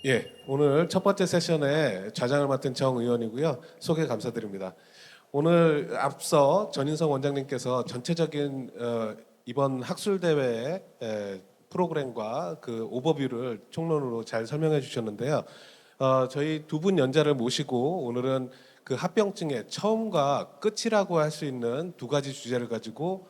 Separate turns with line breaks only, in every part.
예, 오늘 첫 번째 세션에 좌장을 맡은 정 의원이고요. 소개 감사드립니다. 오늘 앞서 전인성 원장님께서 전체적인 이번 학술대회의 프로그램과 그 오버뷰를 총론으로 잘 설명해 주셨는데요. 저희 두 분 연자를 모시고 오늘은 그 합병증의 처음과 끝이라고 할 수 있는 두 가지 주제를 가지고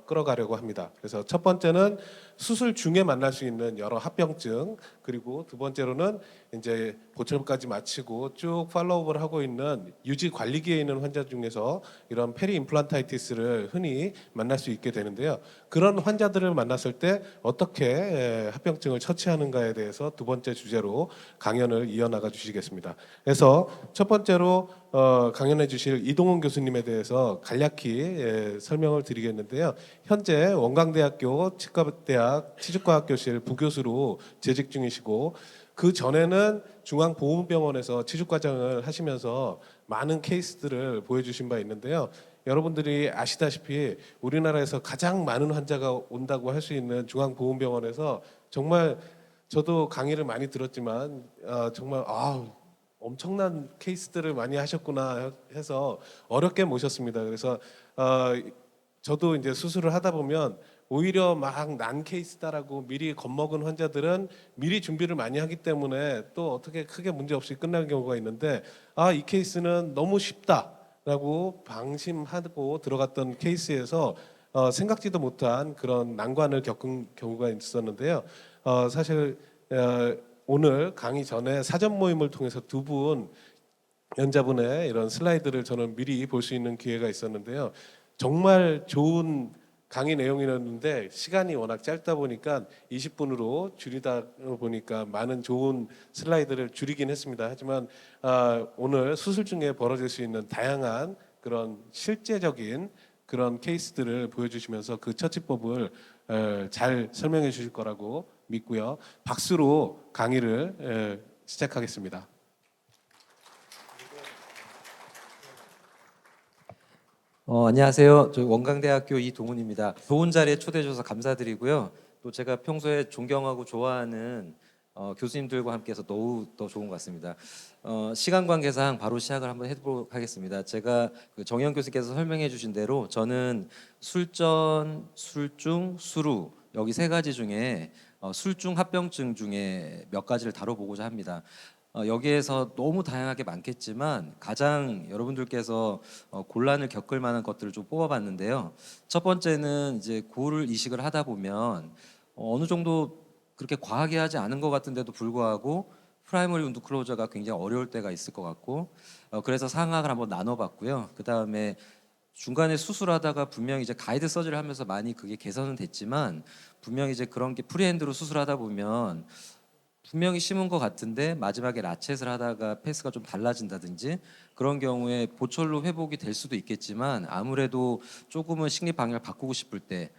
끌어가려고 합니다. 그래서 첫 번째는 수술 중에 만날 수 있는 여러 합병증, 그리고 두 번째로는 이제 보철까지 마치고 쭉 팔로우업을 하고 있는 유지 관리기에 있는 환자 중에서 이런 페리 임플란타이티스를 흔히 만날 수 있게 되는데요. 그런 환자들을 만났을 때 어떻게 합병증을 처치하는가에 대해서 두 번째 주제로 강연을 이어나가 주시겠습니다. 그래서 첫 번째로 강연해 주실 이동훈 교수님에 대해서 간략히 설명을 드리겠는데요. 현재 원광대학교 치과대학 치주과학교실 부교수로 재직 중이시고 그 전에는 중앙보훈병원에서 치주과장을 하시면서 많은 케이스들을 보여주신 바 있는데요. 여러분들이 아시다시피 우리나라에서 가장 많은 환자가 온다고 할 수 있는 중앙보훈병원에서 정말 저도 강의를 많이 들었지만 정말 엄청난 케이스들을 많이 하셨구나 해서 어렵게 모셨습니다. 그래서 저도 이제 수술을 하다 보면 오히려 막 난 케이스다라고 미리 겁먹은 환자들은 미리 준비를 많이 하기 때문에 또 어떻게 크게 문제 없이 끝나는 경우가 있는데 이 케이스는 너무 쉽다라고 방심하고 들어갔던 케이스에서 생각지도 못한 그런 난관을 겪은 경우가 있었는데요. 사실 오늘 강의 전에 사전 모임을 통해서 두 분 연자분의 이런 슬라이드를 저는 미리 볼 수 있는 기회가 있었는데요. 정말 좋은 강의 내용이었는데 시간이 워낙 짧다 보니까 20분으로 줄이다 보니까 많은 좋은 슬라이드를 줄이긴 했습니다. 하지만 오늘 수술 중에 벌어질 수 있는 다양한 그런 실제적인 그런 케이스들을 보여주시면서 그 처치법을 잘 설명해 주실 거라고 믿고요. 박수로 강의를 시작하겠습니다.
안녕하세요. 저 원광대학교 이동훈입니다. 좋은 자리에 초대해 주셔서 감사드리고요. 또 제가 평소에 존경하고 좋아하는 교수님들과 함께해서 더욱 더 좋은 것 같습니다. 시간 관계상 바로 시작을 한번 해보도록 하겠습니다. 제가 그 정영 교수께서 설명해 주신 대로 저는 술전, 술중, 술후 여기 세 가지 중에 술중 합병증 중에 몇 가지를 다뤄보고자 합니다. 여기에서 너무 다양하게 많겠지만 가장 여러분들께서 곤란을 겪을 만한 것들을 좀 뽑아봤는데요. 첫 번째는 이제 골 이식을 하다 보면 어느 정도 그렇게 과하게 하지 않은 것 같은데도 불구하고 프라이머리 운드 클로저가 굉장히 어려울 때가 있을 것 같고 그래서 상황을 한번 나눠봤고요. 그 다음에 중간에 수술하다가 분명히 이제 가이드 서지를 하면서 많이 그게 개선은 됐지만 분명히 이제 그런 게 프리핸드로 수술하다 보면 분명히 심은 것 같은데 마지막에 라쳇을 하다가 페이스가 좀 달라진다든지 그런 경우에 보철로 회복이 될 수도 있겠지만 아무래도 조금은 식립 방향을 바꾸고 싶을 때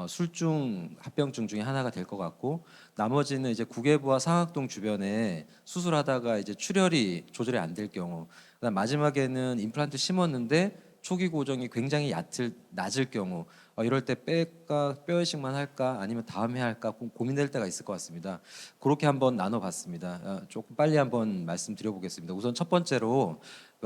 술중 합병증 중에 하나가 될 것 같고 나머지는 이제 구개부와 상악동 주변에 수술하다가 이제 출혈이 조절이 안 될 경우 그다음 마지막에는 임플란트 심었는데 초기 고정이 굉장히 낮을 경우 이럴 때 뺄까 뼈이식만 할까 아니면 다음에 할까 고민될 때가 있을 것 같습니다. 그렇게 한번 나눠봤습니다. 조금 빨리 한번 말씀드려보겠습니다. 우선 첫 번째로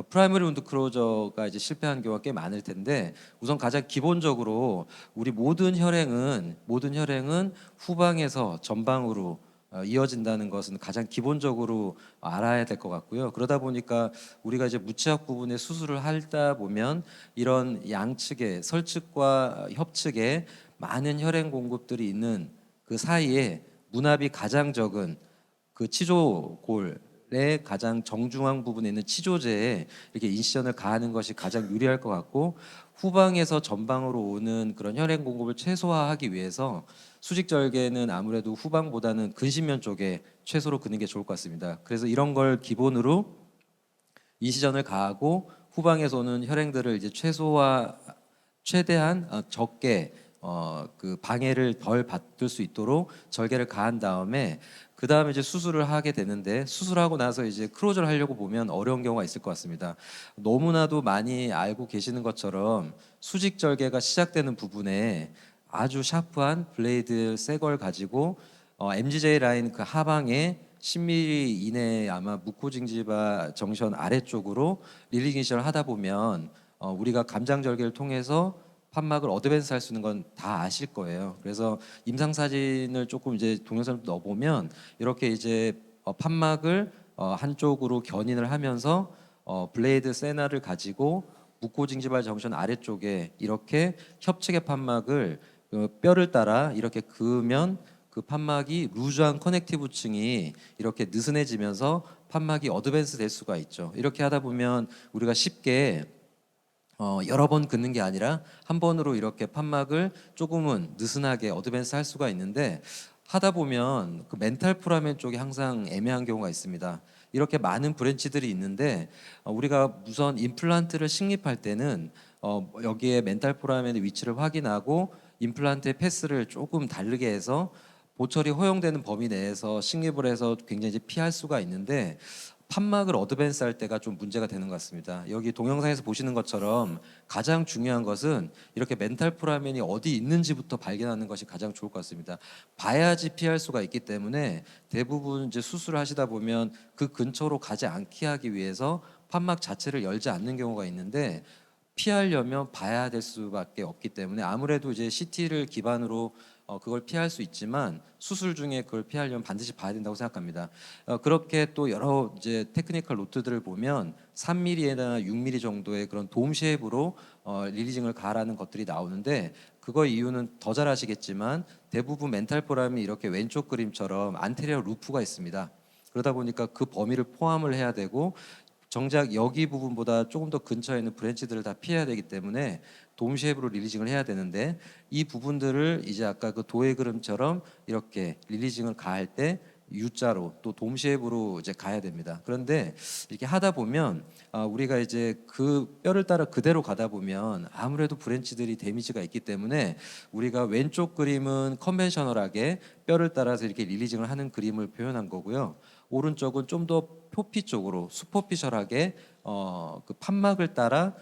프라이머리 운드 클로저가 이제 실패한 경우가 꽤 많을 텐데 우선 가장 기본적으로 우리 모든 혈행은 후방에서 전방으로 이어진다는 것은 가장 기본적으로 알아야 될 것 같고요. 그러다 보니까 우리가 이제 무치약 부분에 수술을 하다 보면 이런 양측의 설측과 협측에 많은 혈행 공급들이 있는 그 사이에 문합이 가장 적은 그 치조골의 가장 정중앙 부분에 있는 치조제에 이렇게 인시전을 가하는 것이 가장 유리할 것 같고 후방에서 전방으로 오는 그런 혈행 공급을 최소화하기 위해서 수직절개는 아무래도 후방보다는 근신면 쪽에 최소로 그는 게 좋을 것 같습니다. 그래서 이런 걸 기본으로 인시전을 가하고 후방에서 오는 혈행들을 이제 최대한 적게 그 방해를 덜 받을 수 있도록 절개를 가한 다음에 그 다음에 이제 수술을 하게 되는데 수술하고 나서 이제 클로저를 하려고 보면 어려운 경우가 있을 것 같습니다. 너무나도 많이 알고 계시는 것처럼 수직 절개가 시작되는 부분에 아주 샤프한 블레이드 새 걸 가지고 MGJ 라인 그 하방에 10mm 이내에 아마 무코징지바 정션 아래쪽으로 릴리징을 하다 보면 우리가 감장절개를 통해서 판막을 어드밴스 할 수 있는 건 다 아실 거예요. 그래서 임상 사진을 조금 이제 동영상을 넣어보면 이렇게 이제 판막을 한쪽으로 견인을 하면서 블레이드 세나를 가지고 무코징지발 정션 아래쪽에 이렇게 협측의 판막을 뼈를 따라 이렇게 그으면 그 판막이 루즈한 커넥티브층이 이렇게 느슨해지면서 판막이 어드밴스 될 수가 있죠. 이렇게 하다 보면 우리가 쉽게 여러 번 긋는 게 아니라 한 번으로 이렇게 판막을 조금은 느슨하게 어드밴스 할 수가 있는데 하다 보면 그 멘탈 포라멘 쪽이 항상 애매한 경우가 있습니다. 이렇게 많은 브랜치들이 있는데 우리가 우선 임플란트를 식립할 때는 여기에 멘탈 포라멘의 위치를 확인하고 임플란트의 패스를 조금 다르게 해서 보철이 허용되는 범위 내에서 식립을 해서 굉장히 이제 피할 수가 있는데 판막을 어드밴스 할 때가 좀 문제가 되는 것 같습니다. 여기 동영상에서 보시는 것처럼 가장 중요한 것은 이렇게 멘탈 포라멘이 어디 있는지부터 발견하는 것이 가장 좋을 것 같습니다. 봐야지 피할 수가 있기 때문에 대부분 이제 수술을 하시다 보면 그 근처로 가지 않게 하기 위해서 판막 자체를 열지 않는 경우가 있는데 피하려면 봐야 될 수밖에 없기 때문에 아무래도 이제 CT를 기반으로 그걸 피할 수 있지만 수술 중에 그걸 피하려면 반드시 봐야 된다고 생각합니다. 그렇게 또 여러 이제 테크니컬 노트들을 보면 3mm나 6mm 정도의 그런 돔 쉐입으로 릴리징을 가라는 것들이 나오는데 그거 이유는 더 잘 아시겠지만 대부분 멘탈 포람이 이렇게 왼쪽 그림처럼 안테리어 루프가 있습니다. 그러다 보니까 그 범위를 포함을 해야 되고 정작 여기 부분보다 조금 더 근처에 있는 브랜치들을 다 피해야 되기 때문에 돔 쉐입으로 릴리징을 해야 되는데 이 부분들을 이제 아까 그 도의 그림처럼 이렇게 릴리징을 가할 때 U자로 또 돔 쉐입으로 이제 가야 됩니다. 그런데 이렇게 하다 보면 우리가 이제 그 뼈를 따라 그대로 가다 보면 아무래도 브랜치들이 데미지가 있기 때문에 우리가 왼쪽 그림은 컨벤셔널하게 뼈를 따라서 이렇게 릴리징을 하는 그림을 표현한 거고요. 오른쪽은 좀 더 표피 쪽으로 슈퍼피셜하게 그 판막을 따라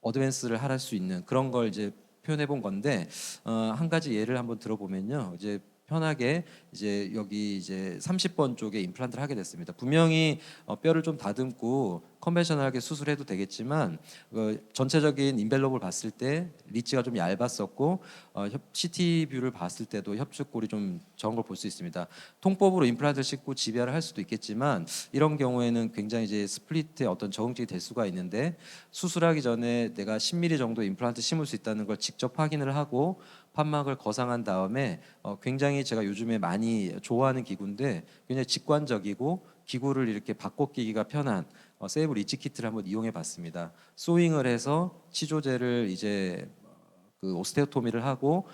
어드밴스를 할 수 있는 그런 걸 이제 표현해 본 건데 한 가지 예를 한번 들어보면요. 이제 편하게 이제 여기 이제 30번 쪽에 임플란트를 하게 됐습니다. 분명히 뼈를 좀 다듬고 컨벤셔널하게 수술해도 되겠지만 전체적인 인벨롭을 봤을 때 리치가 좀 얇았었고 CT 뷰를 봤을 때도 협축골이 좀 적은 걸 볼 수 있습니다. 통법으로 임플란트를 싣고 지배를 할 수도 있겠지만 이런 경우에는 굉장히 이제 스플리트의 어떤 적응증이 될 수가 있는데 수술하기 전에 내가 10mm 정도 임플란트 심을 수 있다는 걸 직접 확인을 하고 판막을 거상한 다음에 굉장히 제가 요즘에 많이 좋아하는 기구인데 굉장히 직관적이고 기구를 이렇게 바꿔 끼기가 편한 세이브 리치 키트를 한번 이용해 봤습니다. 소잉을 해서 치조제를 이제 그 오스테오토미를 하고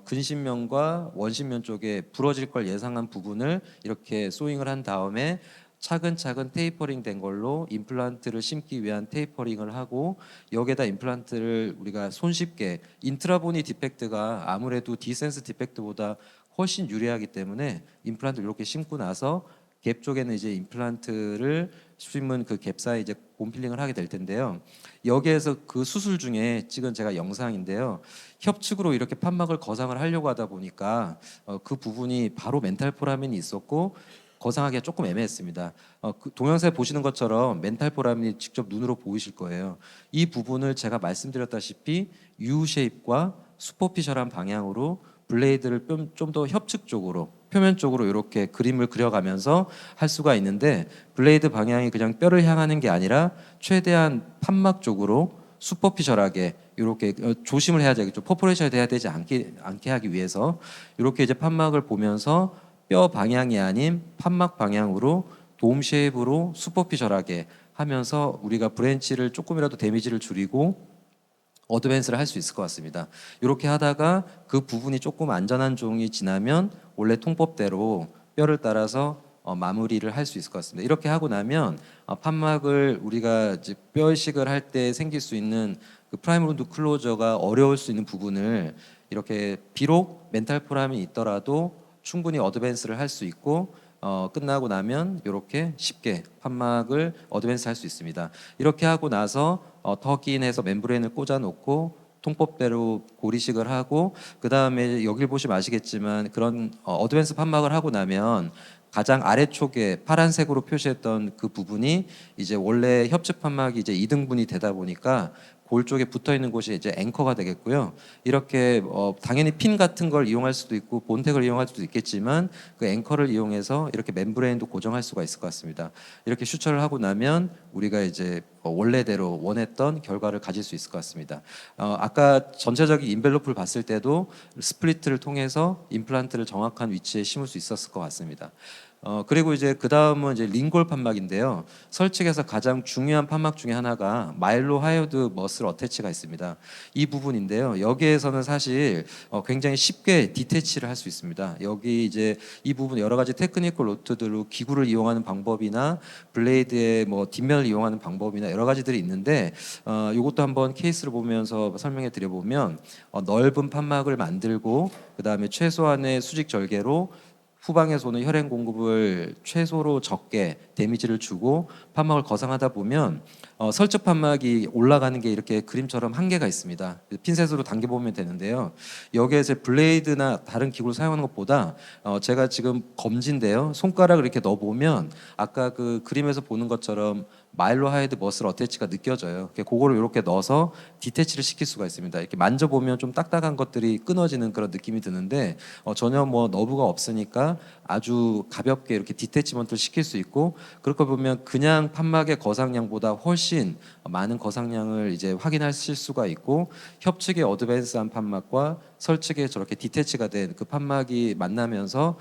근심면과 원심면 쪽에 부러질 걸 예상한 부분을 이렇게 소잉을 한 다음에 차근차근 테이퍼링 된 걸로 임플란트를 심기 위한 테이퍼링을 하고 여기에다 임플란트를 우리가 손쉽게 인트라보니 디펙트가 아무래도 디센스 디펙트보다 훨씬 유리하기 때문에 임플란트를 이렇게 심고 나서 갭 쪽에는 이제 임플란트를 심은 그 갭 사이 이제 봄필링을 하게 될 텐데요. 여기에서 그 수술 중에 찍은 제가 영상인데요. 협측으로 이렇게 판막을 거상을 하려고 하다 보니까 그 부분이 바로 멘탈 포라멘이 있었고 거상하기가 조금 애매했습니다. 그 동영상에 보시는 것처럼 멘탈 포라멘이 직접 눈으로 보이실 거예요. 이 부분을 제가 말씀드렸다시피 U 쉐입과 슈퍼피셜한 방향으로 블레이드를 좀 더 협측 쪽으로 표면 쪽으로 이렇게 그림을 그려가면서 할 수가 있는데 블레이드 방향이 그냥 뼈를 향하는 게 아니라 최대한 판막 쪽으로 슈퍼피셜하게 이렇게 조심을 해야 되겠죠. 퍼포레이션이 돼야 되지 않게 하기 위해서 이렇게 이제 판막을 보면서 뼈 방향이 아닌 판막 방향으로 돔 쉐입으로 슈퍼피셜하게 하면서 우리가 브랜치를 조금이라도 데미지를 줄이고 어드밴스를 할 수 있을 것 같습니다. 이렇게 하다가 그 부분이 조금 안전한 종이 지나면 원래 통법대로 뼈를 따라서 마무리를 할 수 있을 것 같습니다. 이렇게 하고 나면 판막을 우리가 이제 뼈 이식을 할 때 생길 수 있는 그 프라이머 운드 클로저가 어려울 수 있는 부분을 이렇게 비록 멘탈 포람이 있더라도 충분히 어드밴스를 할 수 있고 끝나고 나면 이렇게 쉽게 판막을 어드밴스 할 수 있습니다. 이렇게 하고 나서 터긴해서 멤브레인을 꽂아 놓고 통법대로 고리식을 하고 그 다음에 여길 보시면 아시겠지만 그런 어드밴스 판막을 하고 나면 가장 아래쪽에 파란색으로 표시했던 그 부분이 이제 원래 협측 판막이 이제 2등분이 되다 보니까 골 쪽에 붙어 있는 곳이 이제 앵커가 되겠고요. 이렇게 당연히 핀 같은 걸 이용할 수도 있고 본텍을 이용할 수도 있겠지만 그 앵커를 이용해서 이렇게 멤브레인도 고정할 수가 있을 것 같습니다. 이렇게 슈처를 하고 나면 우리가 이제 원래대로 원했던 결과를 가질 수 있을 것 같습니다. 아까 전체적인 인벨로프를 봤을 때도 스플리트를 통해서 임플란트를 정확한 위치에 심을 수 있었을 것 같습니다. 그리고 이제 그 다음은 이제 링골 판막인데요. 설측에서 가장 중요한 판막 중에 하나가 마일로 하이어드 머슬 어태치가 있습니다. 이 부분인데요. 여기에서는 사실 굉장히 쉽게 디태치를 할 수 있습니다. 여기 이제 이 부분 여러 가지 테크니컬 노트들로 기구를 이용하는 방법이나 블레이드의 뭐 뒷면을 이용하는 방법이나 여러 가지들이 있는데 이것도 한번 케이스를 보면서 설명해 드려보면 넓은 판막을 만들고 그 다음에 최소한의 수직 절개로 후방에서 오는 혈액 공급을 최소로 적게 데미지를 주고 판막을 거상하다 보면 설측 판막이 올라가는 게 이렇게 그림처럼 한계가 있습니다. 핀셋으로 당겨보면 되는데요. 여기에 블레이드나 다른 기구를 사용하는 것보다 제가 지금 검지인데요. 손가락을 이렇게 넣어보면 아까 그 그림에서 보는 것처럼 마일로 하이드 머슬 어태치가 느껴져요. 그거를 이렇게 넣어서 디태치를 시킬 수가 있습니다. 이렇게 만져보면 좀 딱딱한 것들이 끊어지는 그런 느낌이 드는데 전혀 뭐 너브가 없으니까 아주 가볍게 이렇게 디태치먼트를 시킬 수 있고 그렇게 보면 그냥 판막의 거상량보다 훨씬 많은 거상량을 이제 확인하실 수가 있고 협측의 어드밴스한 판막과 설측에 저렇게 디태치가 된 그 판막이 만나면서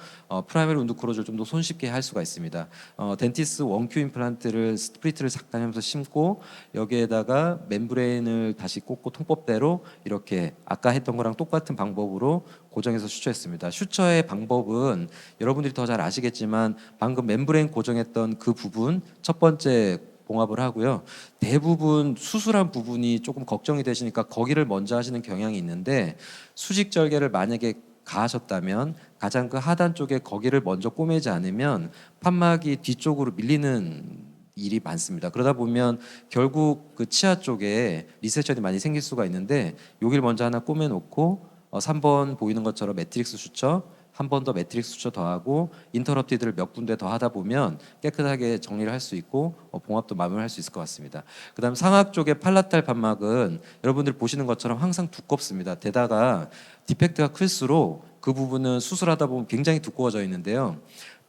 프라이머리 운드 크로즈를 좀 더 손쉽게 할 수가 있습니다. 덴티스 원큐 임플란트를 스프리트를 삭다면서 심고 여기에다가 멤브레인을 다시 꽂고 통법대로 이렇게 아까 했던 거랑 똑같은 방법으로 고정해서 슈처했습니다. 슈처의 방법은 여러분들이 더 잘 아시겠지만 방금 멤브레인 고정했던 그 부분 첫 번째 봉합을 하고요. 대부분 수술한 부분이 조금 걱정이 되시니까 거기를 먼저 하시는 경향이 있는데 수직 절개를 만약에 가하셨다면 가장 그 하단 쪽에 거기를 먼저 꼬매지 않으면 판막이 뒤쪽으로 밀리는 일이 많습니다. 그러다 보면 결국 그 치아 쪽에 리세션이 많이 생길 수가 있는데 여기를 먼저 하나 꼬매놓고 3번 보이는 것처럼 매트릭스 수처 한 번 더 매트릭스 수처 더하고 인터럽티드를 몇 군데 더 하다 보면 깨끗하게 정리를 할 수 있고 봉합도 마무리할 수 있을 것 같습니다. 그다음 상악 쪽의 팔라탈 판막은 여러분들 보시는 것처럼 항상 두껍습니다. 게다가 디펙트가 클수록 그 부분은 수술하다 보면 굉장히 두꺼워져 있는데요.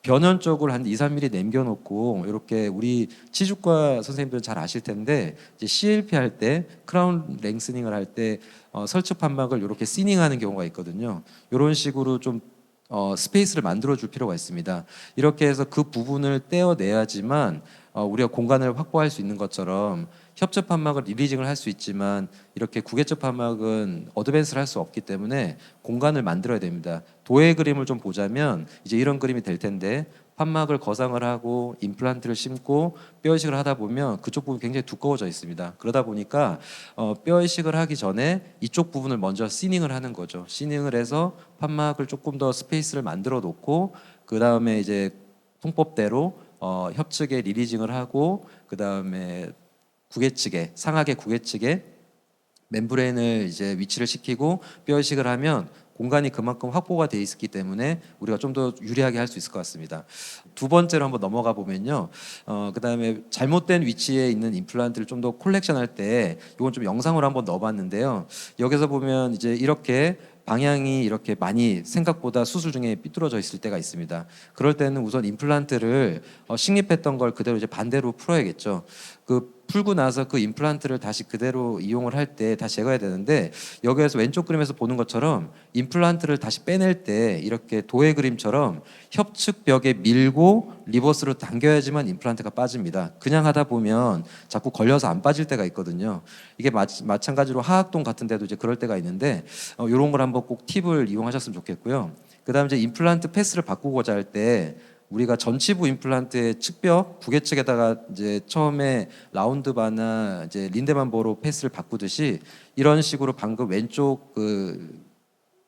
변연 쪽을 한 2, 3mm 남겨놓고 이렇게 우리 치주과 선생님들은 잘 아실 텐데 이제 CLP 할 때 크라운 랭스닝을 할 때 설측 판막을 이렇게 시닝하는 경우가 있거든요. 이런 식으로 좀 스페이스를 만들어 줄 필요가 있습니다. 이렇게 해서 그 부분을 떼어내야지만 우리가 공간을 확보할 수 있는 것처럼 협적 판막을 리리징을 할 수 있지만 이렇게 구개적 판막은 어드밴스를 할 수 없기 때문에 공간을 만들어야 됩니다. 도의 그림을 좀 보자면 이제 이런 그림이 될 텐데 판막을 거상을 하고 임플란트를 심고 뼈 이식을 하다 보면 그쪽 부분이 굉장히 두꺼워져 있습니다. 그러다 보니까 뼈 이식을 하기 전에 이쪽 부분을 먼저 시닝을 하는 거죠. 시닝을 해서 판막을 조금 더 스페이스를 만들어 놓고 그 다음에 이제 통법대로 협측에 리리징을 하고 그 다음에 구개측에 상하계 구개측에 멤브레인을 이제 위치를 시키고 뼈 이식을 하면 공간이 그만큼 확보가 돼 있기 때문에 우리가 좀 더 유리하게 할 수 있을 것 같습니다. 두 번째로 한번 넘어가 보면요. 그다음에 잘못된 위치에 있는 임플란트를 좀 더 콜렉션 할 때 이건 좀 영상으로 한번 넣어봤는데요. 여기서 보면 이제 이렇게 방향이 이렇게 많이 생각보다 수술 중에 삐뚤어져 있을 때가 있습니다. 그럴 때는 우선 임플란트를 식립했던 걸 그대로 이제 반대로 풀어야겠죠. 그 풀고 나서 그 임플란트를 다시 그대로 이용을 할 때 다시 제거해야 되는데 여기에서 왼쪽 그림에서 보는 것처럼 임플란트를 다시 빼낼 때 이렇게 도의 그림처럼 협측 벽에 밀고 리버스로 당겨야지만 임플란트가 빠집니다. 그냥 하다 보면 자꾸 걸려서 안 빠질 때가 있거든요. 이게 마찬가지로 하악동 같은 데도 이제 그럴 때가 있는데 이런 걸 한번 꼭 팁을 이용하셨으면 좋겠고요. 그다음 이제 임플란트 패스를 바꾸고자 할 때 우리가 전치부 임플란트의 측벽 구개측에다가 이제 처음에 라운드 바나 이제 린데만 버로 패스를 바꾸듯이 이런 식으로 방금 왼쪽 그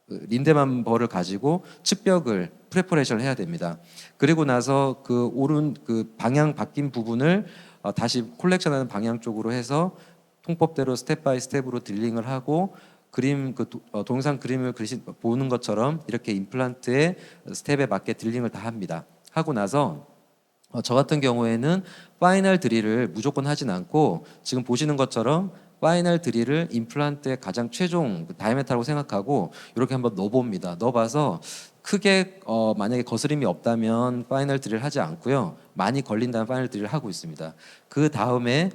린데만 버를 가지고 측벽을 프레퍼레이션을 해야 됩니다. 그리고 나서 그 오른 그 방향 바뀐 부분을 다시 콜렉션하는 방향 쪽으로 해서 통법대로 스텝 바이 스텝으로 딜링을 하고 동영상 그림을 보는 것처럼 이렇게 임플란트의 스텝에 맞게 드릴링을 다 합니다. 하고 나서 저 같은 경우에는 파이널 드릴을 무조건 하진 않고 지금 보시는 것처럼 파이널 드릴을 임플란트의 가장 최종 다이아메터라고 생각하고 이렇게 한번 넣어봅니다. 넣어봐서 크게 만약에 거스림이 없다면 파이널 드릴 하지 않고요. 많이 걸린다면 파이널 드릴 하고 있습니다. 그 다음에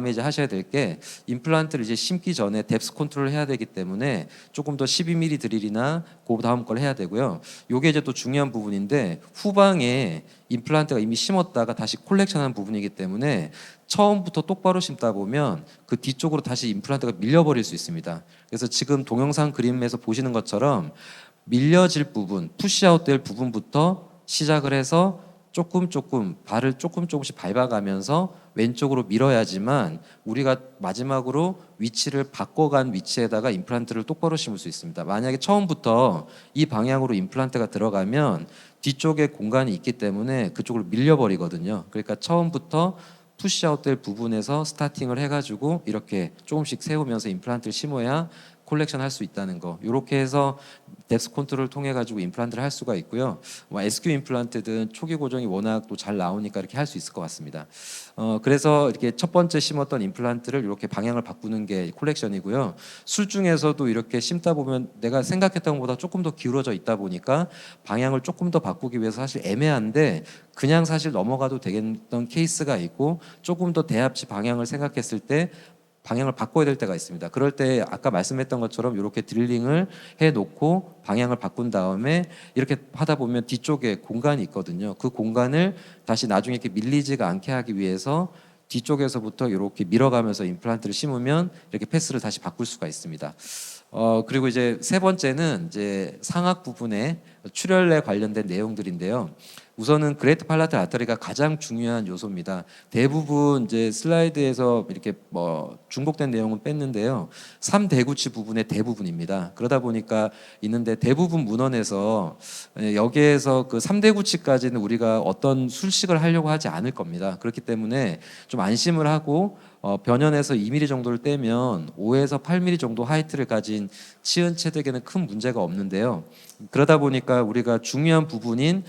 이제 하셔야 될 게 임플란트를 이제 심기 전에 뎁스 컨트롤을 해야 되기 때문에 조금 더 12mm 드릴이나 그 다음 걸 해야 되고요. 요게 이제 또 중요한 부분인데 후방에 임플란트가 이미 심었다가 다시 콜렉션한 부분이기 때문에 처음부터 똑바로 심다 보면 그 뒤쪽으로 다시 임플란트가 밀려버릴 수 있습니다. 그래서 지금 동영상 그림에서 보시는 것처럼 밀려질 부분, 푸시아웃 될 부분부터 시작을 해서 조금 발을 조금씩 밟아가면서 왼쪽으로 밀어야지만 우리가 마지막으로 위치를 바꿔간 위치에다가 임플란트를 똑바로 심을 수 있습니다. 만약에 처음부터 이 방향으로 임플란트가 들어가면 뒤쪽에 공간이 있기 때문에 그쪽으로 밀려버리거든요. 그러니까 처음부터 푸시아웃 될 부분에서 스타팅을 해가지고 이렇게 조금씩 세우면서 임플란트를 심어야 콜렉션 할 수 있다는 거. 이렇게 해서 뎁스 컨트롤을 통해 가지고 임플란트를 할 수가 있고요. SQ 임플란트든 초기 고정이 워낙 또 잘 나오니까 이렇게 할 수 있을 것 같습니다. 그래서 이렇게 첫 번째 심었던 임플란트를 이렇게 방향을 바꾸는 게 콜렉션이고요. 술 중에서도 이렇게 심다 보면 내가 생각했던 것보다 조금 더 기울어져 있다 보니까 방향을 조금 더 바꾸기 위해서 사실 애매한데 그냥 사실 넘어가도 되겠던 케이스가 있고 조금 더 대합치 방향을 생각했을 때 방향을 바꿔야 될 때가 있습니다. 그럴 때 아까 말씀했던 것처럼 이렇게 드릴링을 해놓고 방향을 바꾼 다음에 이렇게 하다 보면 뒤쪽에 공간이 있거든요. 그 공간을 다시 나중에 이렇게 밀리지가 않게 하기 위해서 뒤쪽에서부터 이렇게 밀어가면서 임플란트를 심으면 이렇게 패스를 다시 바꿀 수가 있습니다. 그리고 이제 세 번째는 이제 상악 부분에 출혈에 관련된 내용들인데요. 우선은 그레이트 팔라탈 아터리가 가장 중요한 요소입니다. 대부분 이제 슬라이드에서 이렇게 중복된 내용은 뺐는데요. 3대구치 부분의 대부분입니다. 그러다 보니까 있는데 대부분 문헌에서 여기에서 그 3대구치까지는 우리가 어떤 술식을 하려고 하지 않을 겁니다. 그렇기 때문에 좀 안심을 하고 변연에서 2mm 정도를 떼면 5에서 8mm 정도 하이트를 가진 치은 체득에는 큰 문제가 없는데요. 그러다 보니까 우리가 중요한 부분인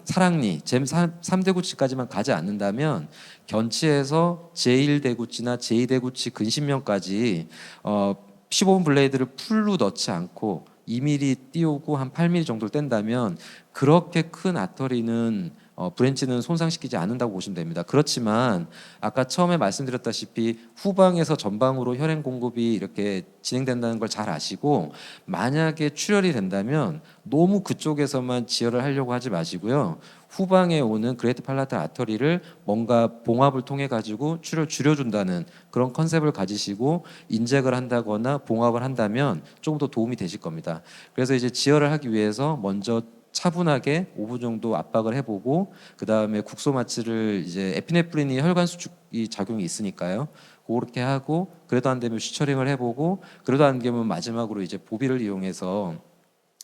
사랑니, 잼 3대구치까지만 가지 않는다면 견치에서 제1대구치나 제2대구치 근신면까지 15분 블레이드를 풀로 넣지 않고 2mm 띄우고 한 8mm 정도를 뗀다면 그렇게 큰 아터리는 브랜치는 손상시키지 않는다고 보시면 됩니다. 그렇지만 아까 처음에 말씀드렸다시피 후방에서 전방으로 혈행 공급이 이렇게 진행된다는 걸 잘 아시고 만약에 출혈이 된다면 너무 그쪽에서만 지혈을 하려고 하지 마시고요. 후방에 오는 그레이트 팔라탈 아터리를 뭔가 봉합을 통해 가지고 출혈을 줄여준다는 그런 컨셉을 가지시고 인젝을 한다거나 봉합을 한다면 조금 더 도움이 되실 겁니다. 그래서 이제 지혈을 하기 위해서 먼저 차분하게 5분 정도 압박을 해보고 그 다음에 국소 마취를 이제 에피네프린이 혈관 수축이 작용이 있으니까요. 그렇게 하고 그래도 안 되면 슈처링을 해보고 그래도 안 되면 마지막으로 이제 보비를 이용해서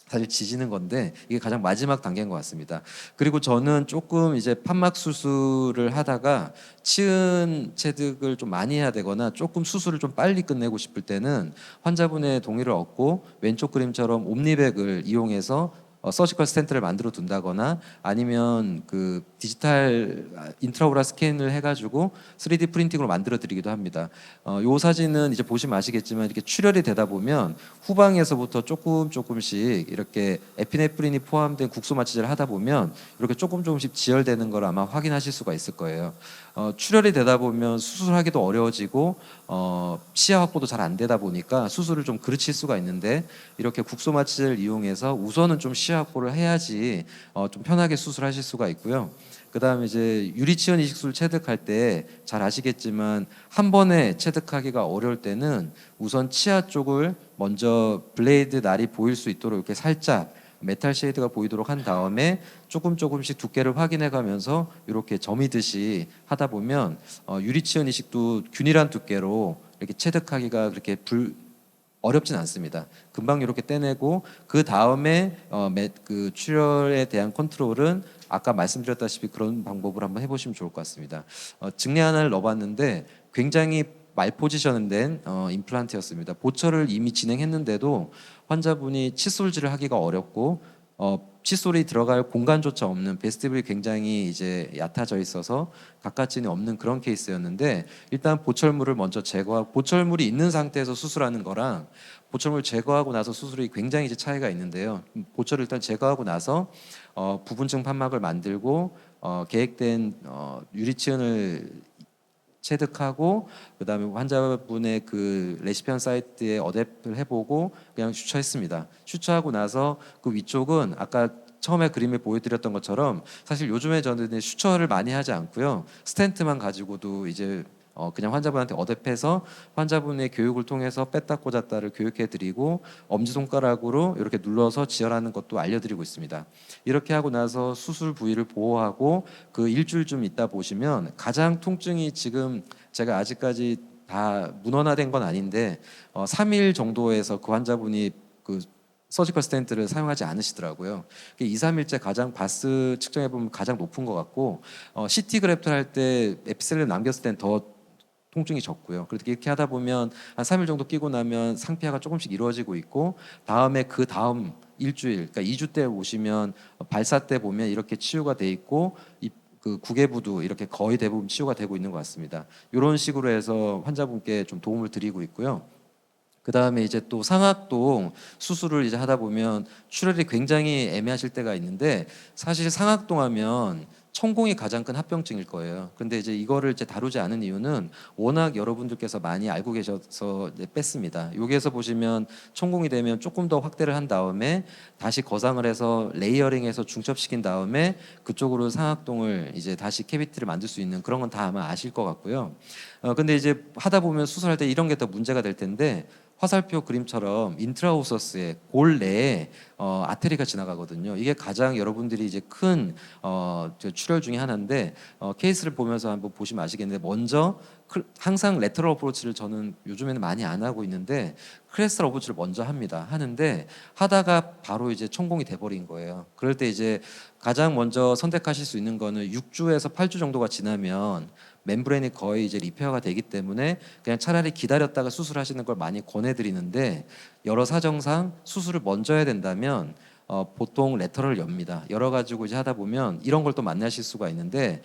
사실 지지는 건데 이게 가장 마지막 단계인 것 같습니다. 그리고 저는 조금 이제 판막 수술을 하다가 치은 체득을 좀 많이 해야 되거나 조금 수술을 좀 빨리 끝내고 싶을 때는 환자분의 동의를 얻고 왼쪽 그림처럼 옴니백을 이용해서 서지컬 스텐트를 만들어 둔다거나 아니면 그 디지털 인트라오라 스캔을 해가지고 3D 프린팅으로 만들어 드리기도 합니다. 요 사진은 이제 보시면 아시겠지만 이렇게 출혈이 되다 보면 후방에서부터 조금씩 이렇게 에피네프린이 포함된 국소 마취제를 하다 보면 이렇게 조금씩 지혈되는 걸 아마 확인하실 수가 있을 거예요. 출혈이 되다 보면 수술하기도 어려워지고 시야 확보도 잘 안 되다 보니까 수술을 좀 그르칠 수가 있는데 이렇게 국소 마취제를 이용해서 우선은 좀 시야 확보를 해야지 좀 편하게 수술하실 수가 있고요. 그다음에 이제 유리치연 이식술 체득할 때 잘 아시겠지만 한 번에 체득하기가 어려울 때는 우선 치아 쪽을 먼저 블레이드 날이 보일 수 있도록 이렇게 살짝 메탈 쉐이드가 보이도록 한 다음에 조금씩 두께를 확인해 가면서 이렇게 점이듯이 하다 보면 유리치연 이식도 균일한 두께로 이렇게 체득하기가 그렇게 어렵진 않습니다. 금방 이렇게 떼내고 그 다음에 그 출혈에 대한 컨트롤은 아까 말씀드렸다시피 그런 방법을 한번 해보시면 좋을 것 같습니다. 증례 하나를 넣어봤는데 굉장히 말 포지션된 임플란트였습니다. 보철을 이미 진행했는데도 환자분이 칫솔질을 하기가 어렵고 칫솔이 들어갈 공간조차 없는 베스티블이 굉장히 이제 얕아져 있어서 가까진이 없는 그런 케이스였는데 일단 보철물을 먼저 제거하고 보철물이 있는 상태에서 수술하는 거랑 보철물 제거하고 나서 수술이 굉장히 이제 차이가 있는데요. 보철을 일단 제거하고 나서 부분층 판막을 만들고 계획된 유리치은을 체득하고 그다음에 환자분의 그 레시피언 사이트에 어댑을 해보고 그냥 슈처했습니다. 슈처하고 나서 그 위쪽은 아까 처음에 그림을 보여드렸던 것처럼 사실 요즘에 저는 슈처를 많이 하지 않고요. 스텐트만 가지고도 이제 그냥 환자분한테 어댑해서 환자분의 교육을 통해서 뺐다 꽂았다를 교육해드리고 엄지손가락으로 이렇게 눌러서 지혈하는 것도 알려드리고 있습니다. 이렇게 하고 나서 수술 부위를 보호하고 그 일주일쯤 있다 보시면 가장 통증이 지금 제가 아직까지 다 문헌화된 건 아닌데 3일 정도에서 그 환자분이 그 서지컬 스텐트를 사용하지 않으시더라고요. 2, 3일째 가장 바스 측정해 보면 가장 높은 것 같고 CT 그래프트를 할 때 에피셀을 남겼을 땐 더 통증이 적고요. 그렇게 이렇게 하다 보면 한 3일 정도 끼고 나면 상피화가 조금씩 이루어지고 있고 다음에 그 다음 일주일, 그러니까 2주 때 오시면 발사 때 보면 이렇게 치유가 돼 있고 그 구개부도 이렇게 거의 대부분 치유가 되고 있는 것 같습니다. 이런 식으로 해서 환자분께 좀 도움을 드리고 있고요. 그 다음에 이제 또 상악동 수술을 이제 하다 보면 출혈이 굉장히 애매하실 때가 있는데 사실 상악동 하면 천공이 가장 큰 합병증일 거예요. 근데 이제 이거를 이제 다루지 않은 이유는 워낙 여러분들께서 많이 알고 계셔서 이제 뺐습니다. 여기에서 보시면 천공이 되면 조금 더 확대를 한 다음에 다시 거상을 해서 레이어링해서 중첩시킨 다음에 그쪽으로 상악동을 이제 다시 캐비티를 만들 수 있는 그런 건 다 아마 아실 것 같고요. 근데 이제 하다 보면 수술할 때 이런 게 더 문제가 될 텐데 화살표 그림처럼 인트라오서스의 골 내에 아테리가 지나가거든요. 이게 가장 여러분들이 이제 큰 출혈 중에 하나인데 케이스를 보면서 한번 보시면 아시겠는데 먼저 항상 레터럴 어프로치를 저는 요즘에는 많이 안 하고 있는데 크레스탈 어프로치를 먼저 하는데 하다가 바로 이제 천공이 돼버린 거예요. 그럴 때 이제 가장 먼저 선택하실 수 있는 거는 6주에서 8주 정도가 지나면 멤브레인이 거의 이제 리페어가 되기 때문에 그냥 차라리 기다렸다가 수술하시는 걸 많이 권해드리는데 여러 사정상 수술을 먼저 해야 된다면 보통 레터럴 엽니다. 열어 가지고 이제 하다 보면 이런 걸 또 만나실 수가 있는데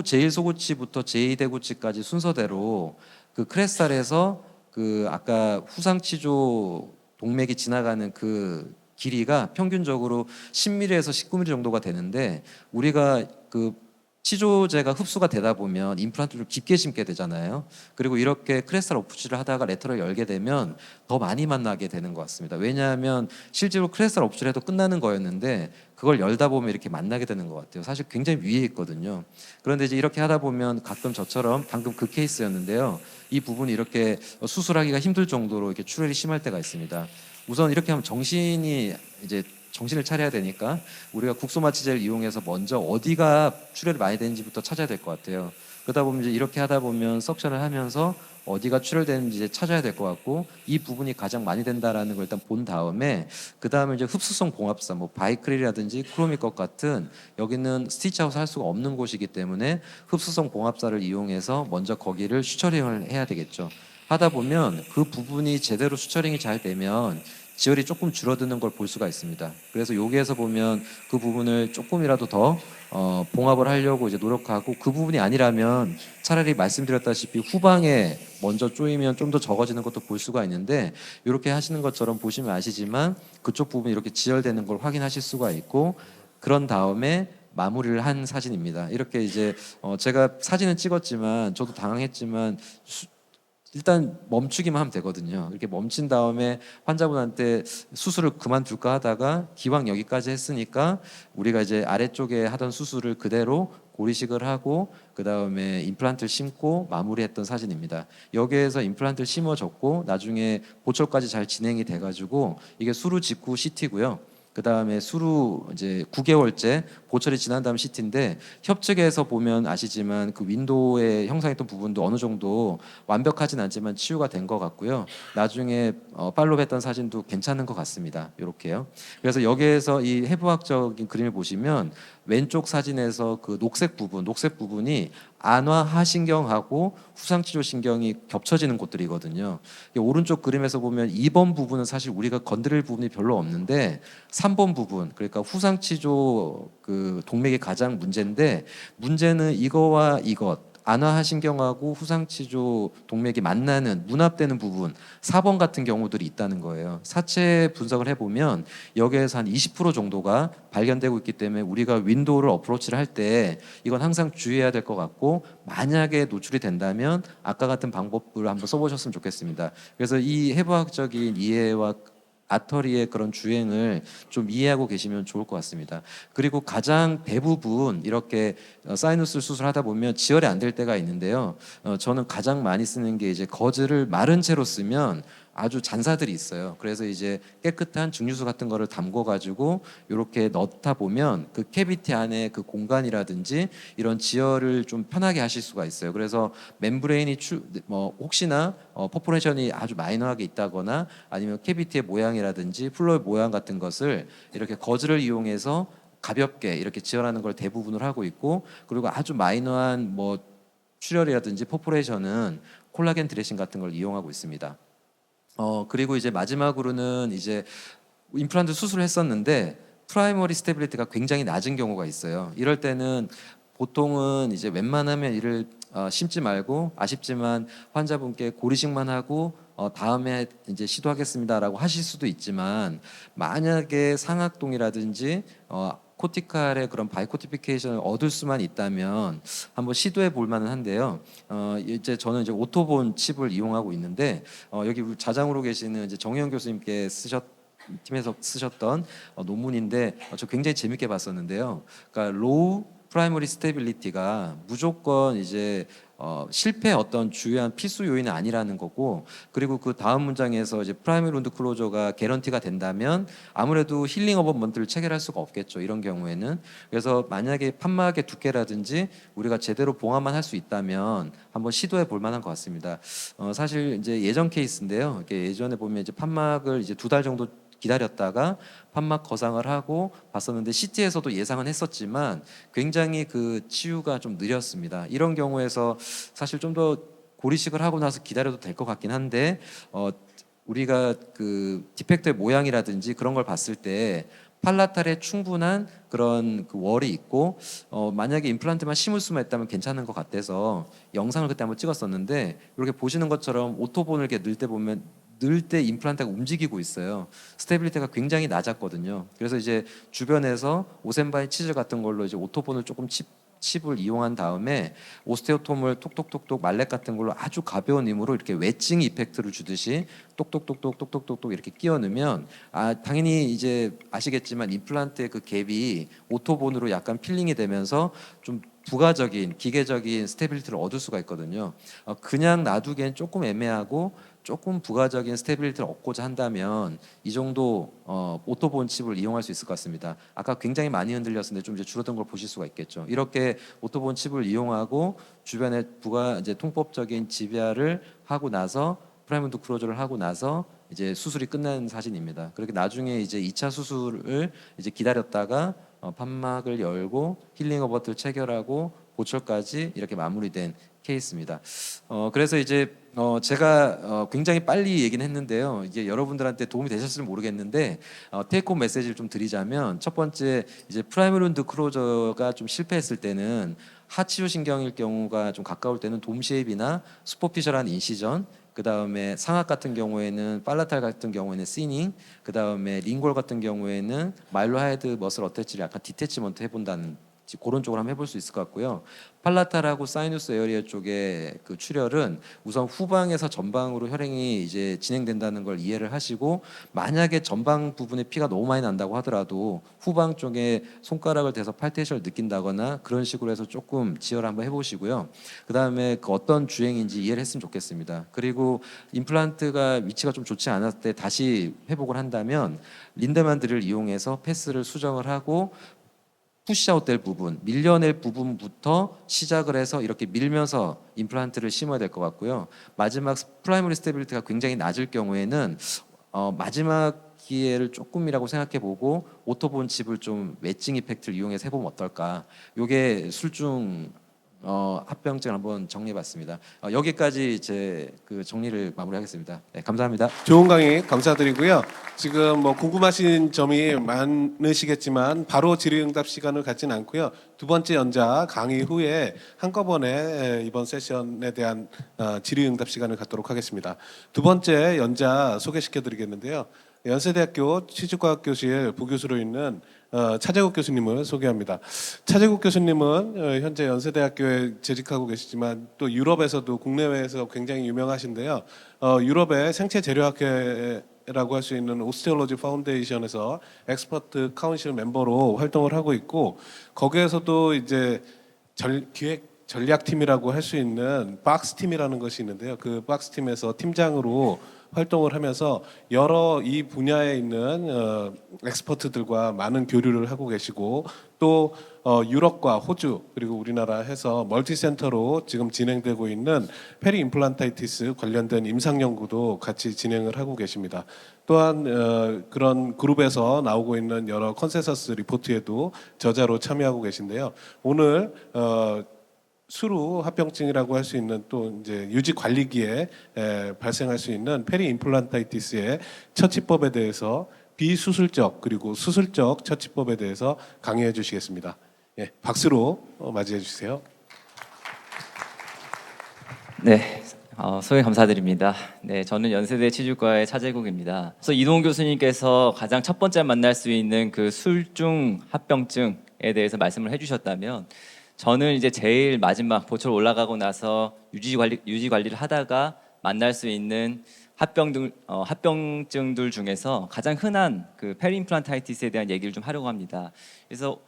제일 소구치부터 제2대구치까지 순서대로 그 크레스탈에서 그 아까 후상치조 동맥이 지나가는 그 길이가 평균적으로 10mm에서 19mm 정도가 되는데 우리가 그 치조제가 흡수가 되다 보면 임플란트를 깊게 심게 되잖아요. 그리고 이렇게 크레스탈 오프치를 하다가 레터럴 열게 되면 더 많이 만나게 되는 것 같습니다. 왜냐하면 실제로 크레스탈 오프치를 해도 끝나는 거였는데 그걸 열다 보면 이렇게 만나게 되는 것 같아요. 사실 굉장히 위에 있거든요. 그런데 이제 이렇게 하다 보면 가끔 저처럼 방금 그 케이스였는데요. 이 부분이 이렇게 수술하기가 힘들 정도로 이렇게 출혈이 심할 때가 있습니다. 우선 이렇게 하면 정신을 차려야 되니까 우리가 국소마취제를 이용해서 먼저 어디가 출혈이 많이 되는지부터 찾아야 될 것 같아요. 그러다 보면 이제 이렇게 하다 보면 석션을 하면서 어디가 출혈되는지 이제 찾아야 될 것 같고 이 부분이 가장 많이 된다라는 걸 일단 본 다음에 그 다음에 이제 흡수성 봉합사 뭐 바이크릴이라든지 크로미컷 같은 여기는 스티치아웃 할 수가 없는 곳이기 때문에 흡수성 봉합사를 이용해서 먼저 거기를 슈처링을 해야 되겠죠. 하다 보면 그 부분이 제대로 슈처링이 잘 되면 지혈이 조금 줄어드는 걸 볼 수가 있습니다. 그래서 여기에서 보면 그 부분을 조금이라도 더 봉합을 하려고 이제 노력하고 그 부분이 아니라면 차라리 말씀드렸다시피 후방에 먼저 조이면 좀 더 적어지는 것도 볼 수가 있는데 이렇게 하시는 것처럼 보시면 아시지만 그쪽 부분이 이렇게 지혈되는 걸 확인하실 수가 있고 그런 다음에 마무리를 한 사진입니다. 이렇게 이제 제가 사진은 찍었지만 저도 당황했지만 일단 멈추기만 하면 되거든요. 이렇게 멈춘 다음에 환자분한테 수술을 그만둘까 하다가 기왕 여기까지 했으니까 우리가 이제 아래쪽에 하던 수술을 그대로 고리식을 하고 그 다음에 임플란트를 심고 마무리했던 사진입니다. 여기에서 임플란트를 심어졌고 나중에 보철까지 잘 진행이 돼가지고 이게 수루 직후 CT고요. 그 다음에 수루 이제 9개월째 보철이 지난 다음 CT인데 협측에서 보면 아시지만 그 윈도우에 형성했던 부분도 어느 정도 완벽하진 않지만 치유가 된 것 같고요. 나중에 팔로우했던 사진도 괜찮은 것 같습니다. 이렇게요. 그래서 여기에서 이 해부학적인 그림을 보시면 왼쪽 사진에서 그 녹색 부분이 안화하신경하고 후상치조신경이 겹쳐지는 곳들이거든요. 오른쪽 그림에서 보면 2번 부분은 사실 우리가 건드릴 부분이 별로 없는데 3번 부분, 그러니까 후상치조 그 동맥이 가장 문제인데, 문제는 이거와 이것, 안화하신경하고 후상치조 동맥이 만나는 문합되는 부분 4번 같은 경우들이 있다는 거예요. 사체 분석을 해보면 여기에서 한 20% 정도가 발견되고 있기 때문에 우리가 윈도우를 어프로치를 할 때 이건 항상 주의해야 될 것 같고, 만약에 노출이 된다면 아까 같은 방법을 한번 써보셨으면 좋겠습니다. 그래서 이 해부학적인 이해와 아터리의 그런 주행을 좀 이해하고 계시면 좋을 것 같습니다. 그리고 가장 대부분 이렇게 사이누스 수술하다 보면 지혈이 안 될 때가 있는데요. 저는 가장 많이 쓰는 게 이제 거즈를 마른 채로 쓰면 아주 잔사들이 있어요. 그래서 이제 깨끗한 증류수 같은 거를 담궈 가지고 이렇게 넣다 보면 그 캐비티 안에 그 공간이라든지 이런 지혈을 좀 편하게 하실 수가 있어요. 그래서 멤브레인이 혹시나 퍼포레이션이 아주 마이너하게 있다거나 아니면 캐비티의 모양이라든지 플로의 모양 같은 것을 이렇게 거즈를 이용해서 가볍게 이렇게 지혈하는 걸 대부분을 하고 있고, 그리고 아주 마이너한 뭐 출혈이라든지 퍼포레이션은 콜라겐 드레싱 같은 걸 이용하고 있습니다. 그리고 이제 마지막으로는 이제 임플란트 수술을 했었는데 프라이머리 스테빌리티가 굉장히 낮은 경우가 있어요. 이럴 때는 보통은 이제 웬만하면 이를 심지 말고, 아쉽지만 환자분께 고리식만 하고 다음에 이제 시도하겠습니다라고 하실 수도 있지만, 만약에 상악동이라든지 코티칼의 그런 바이코티피케이션을 얻을 수만 있다면 한번 시도해 볼 만은 한데요. 이제 저는 이제 오토본 칩을 이용하고 있는데, 여기 자장으로 계시는 이제 정혜영 교수님께 팀에서 쓰셨던 논문인데, 저 굉장히 재밌게 봤었는데요. 그러니까 로우 프라이머리 스테빌리티가 무조건 이제 실패의 어떤 주요한 필수 요인은 아니라는 거고, 그리고 그 다음 문장에서 이제 프라이머리 운드 클로저가 개런티가 된다면 아무래도 힐링 어버먼트를 체결할 수가 없겠죠, 이런 경우에는. 그래서 만약에 판막의 두께라든지 우리가 제대로 봉합만 할 수 있다면 한번 시도해 볼 만한 것 같습니다. 사실 이제 예전 케이스인데요. 이렇게 예전에 보면 이제 판막을 이제 2달 정도 기다렸다가 판막 거상을 하고 봤었는데, CT에서도 예상은 했었지만 굉장히 그 치유가 좀 느렸습니다. 이런 경우에서 사실 좀 더 고리식을 하고 나서 기다려도 될 것 같긴 한데, 우리가 그 디펙트의 모양이라든지 그런 걸 봤을 때 팔라탈에 충분한 그런 그 월이 있고, 만약에 임플란트만 심을 수만 있다면 괜찮은 것 같아서 영상을 그때 한번 찍었었는데, 이렇게 보시는 것처럼 오토본을 이렇게 넣을 때 보면 넣을 때 임플란트가 움직이고 있어요. 스테빌리티가 굉장히 낮았거든요. 그래서 이제 주변에서 오센바이 치즈 같은 걸로 이제 오토본을 조금 칩을 이용한 다음에 오스테오톰을 톡톡톡톡 말렉 같은 걸로 아주 가벼운 힘으로 이렇게 웨징 이펙트를 주듯이 똑똑똑똑똑똑똑 이렇게 끼워 넣으면, 당연히 이제 아시겠지만 임플란트의 그 갭이 오토본으로 약간 필링이 되면서 좀 부가적인 기계적인 스테빌리티를 얻을 수가 있거든요. 그냥 놔두기엔 조금 애매하고 조금 부가적인 스테빌리티를 얻고자 한다면 이 정도 오토본 칩을 이용할 수 있을 것 같습니다. 아까 굉장히 많이 흔들렸는데 좀 이제 줄어든 걸 보실 수가 있겠죠. 이렇게 오토본 칩을 이용하고 주변에 부가 이제 통법적인 지비아를 하고 나서 프라이먼드 클로저를 하고 나서 이제 수술이 끝난 사진입니다. 그렇게 나중에 이제 2차 수술을 이제 기다렸다가 판막을 열고 힐링 어버트를 체결하고 보철까지 이렇게 마무리된 케이스입니다. 그래서 이제 제가 굉장히 빨리 얘기는 했는데요. 이게 여러분들한테 도움이 되셨을지 모르겠는데, 테이크홈 메시지를 좀 드리자면, 첫 번째 이제 프라이머리 운드 클로저가 좀 실패했을 때는 하치조 신경일 경우가 좀 가까울 때는 돔쉐입이나 슈퍼피셜한 인시전, 그 다음에 상악 같은 경우에는 팔라탈 같은 경우에는 시닝, 그 다음에 링골 같은 경우에는 마일로 하이드 머슬 어태치를 약간 디태치먼트 해본다는, 그런 쪽으로 한번 해볼 수 있을 것 같고요. 팔라탈하고 사이누스 에어리어 쪽의 그 출혈은 우선 후방에서 전방으로 혈행이 이제 진행된다는 걸 이해를 하시고, 만약에 전방 부분에 피가 너무 많이 난다고 하더라도 후방 쪽에 손가락을 대서 팔테이션을 느낀다거나 그런 식으로 해서 조금 지혈 한번 해보시고요. 그 다음에 그 어떤 주행인지 이해를 했으면 좋겠습니다. 그리고 임플란트가 위치가 좀 좋지 않았을 때 다시 회복을 한다면 린데만 드릴을 이용해서 패스를 수정을 하고 푸시아웃 될 부분, 밀려낼 부분부터 시작을 해서 이렇게 밀면서 임플란트를 심어야 될 것 같고요. 마지막 프라이머리 스테빌리티가 굉장히 낮을 경우에는 마지막 기회를 조금이라고 생각해 보고 오토본 칩을 좀 웨징 이펙트를 이용해서 해보면 어떨까. 요게 술중 합병증 한번 정리해봤습니다. 여기까지 제 그 정리를 마무리하겠습니다. 네, 감사합니다.
좋은 강의 감사드리고요. 지금 뭐 궁금하신 점이 많으시겠지만 바로 질의응답 시간을 갖진 않고요. 두 번째 연자 강의 후에 한꺼번에 이번 세션에 대한 질의응답 시간을 갖도록 하겠습니다. 두 번째 연자 소개시켜드리겠는데요. 연세대학교 취직과학교실 부교수로 있는 차재국 교수님을 소개합니다. 차재국 교수님은 현재 연세대학교에 재직하고 계시지만 또 유럽에서도 국내외에서 굉장히 유명하신데요. 유럽의 생체 재료학회라고 할 수 있는 오스테올로지 파운데이션에서 엑스퍼트 카운실 멤버로 활동을 하고 있고 거기에서도 이제 기획 전략팀이라고 할 수 있는 박스팀이라는 것이 있는데요. 그 박스팀에서 팀장으로 활동을 하면서 여러 이 분야에 있는 엑스퍼트들과 많은 교류를 하고 계시고 또 유럽과 호주 그리고 우리나라 해서 멀티센터로 지금 진행되고 있는 페리 임플란타이티스 관련된 임상 연구도 같이 진행을 하고 계십니다. 또한 그런 그룹에서 나오고 있는 여러 컨센서스 리포트에도 저자로 참여하고 계신데요. 오늘 수루 합병증이라고 할 수 있는 또 이제 유지 관리기에 발생할 수 있는 페리 임플란타이티스의 처치법에 대해서 비수술적 그리고 수술적 처치법에 대해서 강의해 주시겠습니다. 예, 박수로 맞이해 주세요.
네, 소개 감사드립니다. 네, 저는 연세대 치주과의 차재국입니다. 그래서 이동훈 교수님께서 가장 첫 번째 만날 수 있는 그 술중 합병증에 대해서 말씀을 해주셨다면, 저는 이제 제일 마지막 보철 올라가고 나서 유지 관리를 하다가 만날 수 있는 합병증들 중에서 가장 흔한 그 페리임플란타이티스에 대한 얘기를 좀 하려고 합니다. 그래서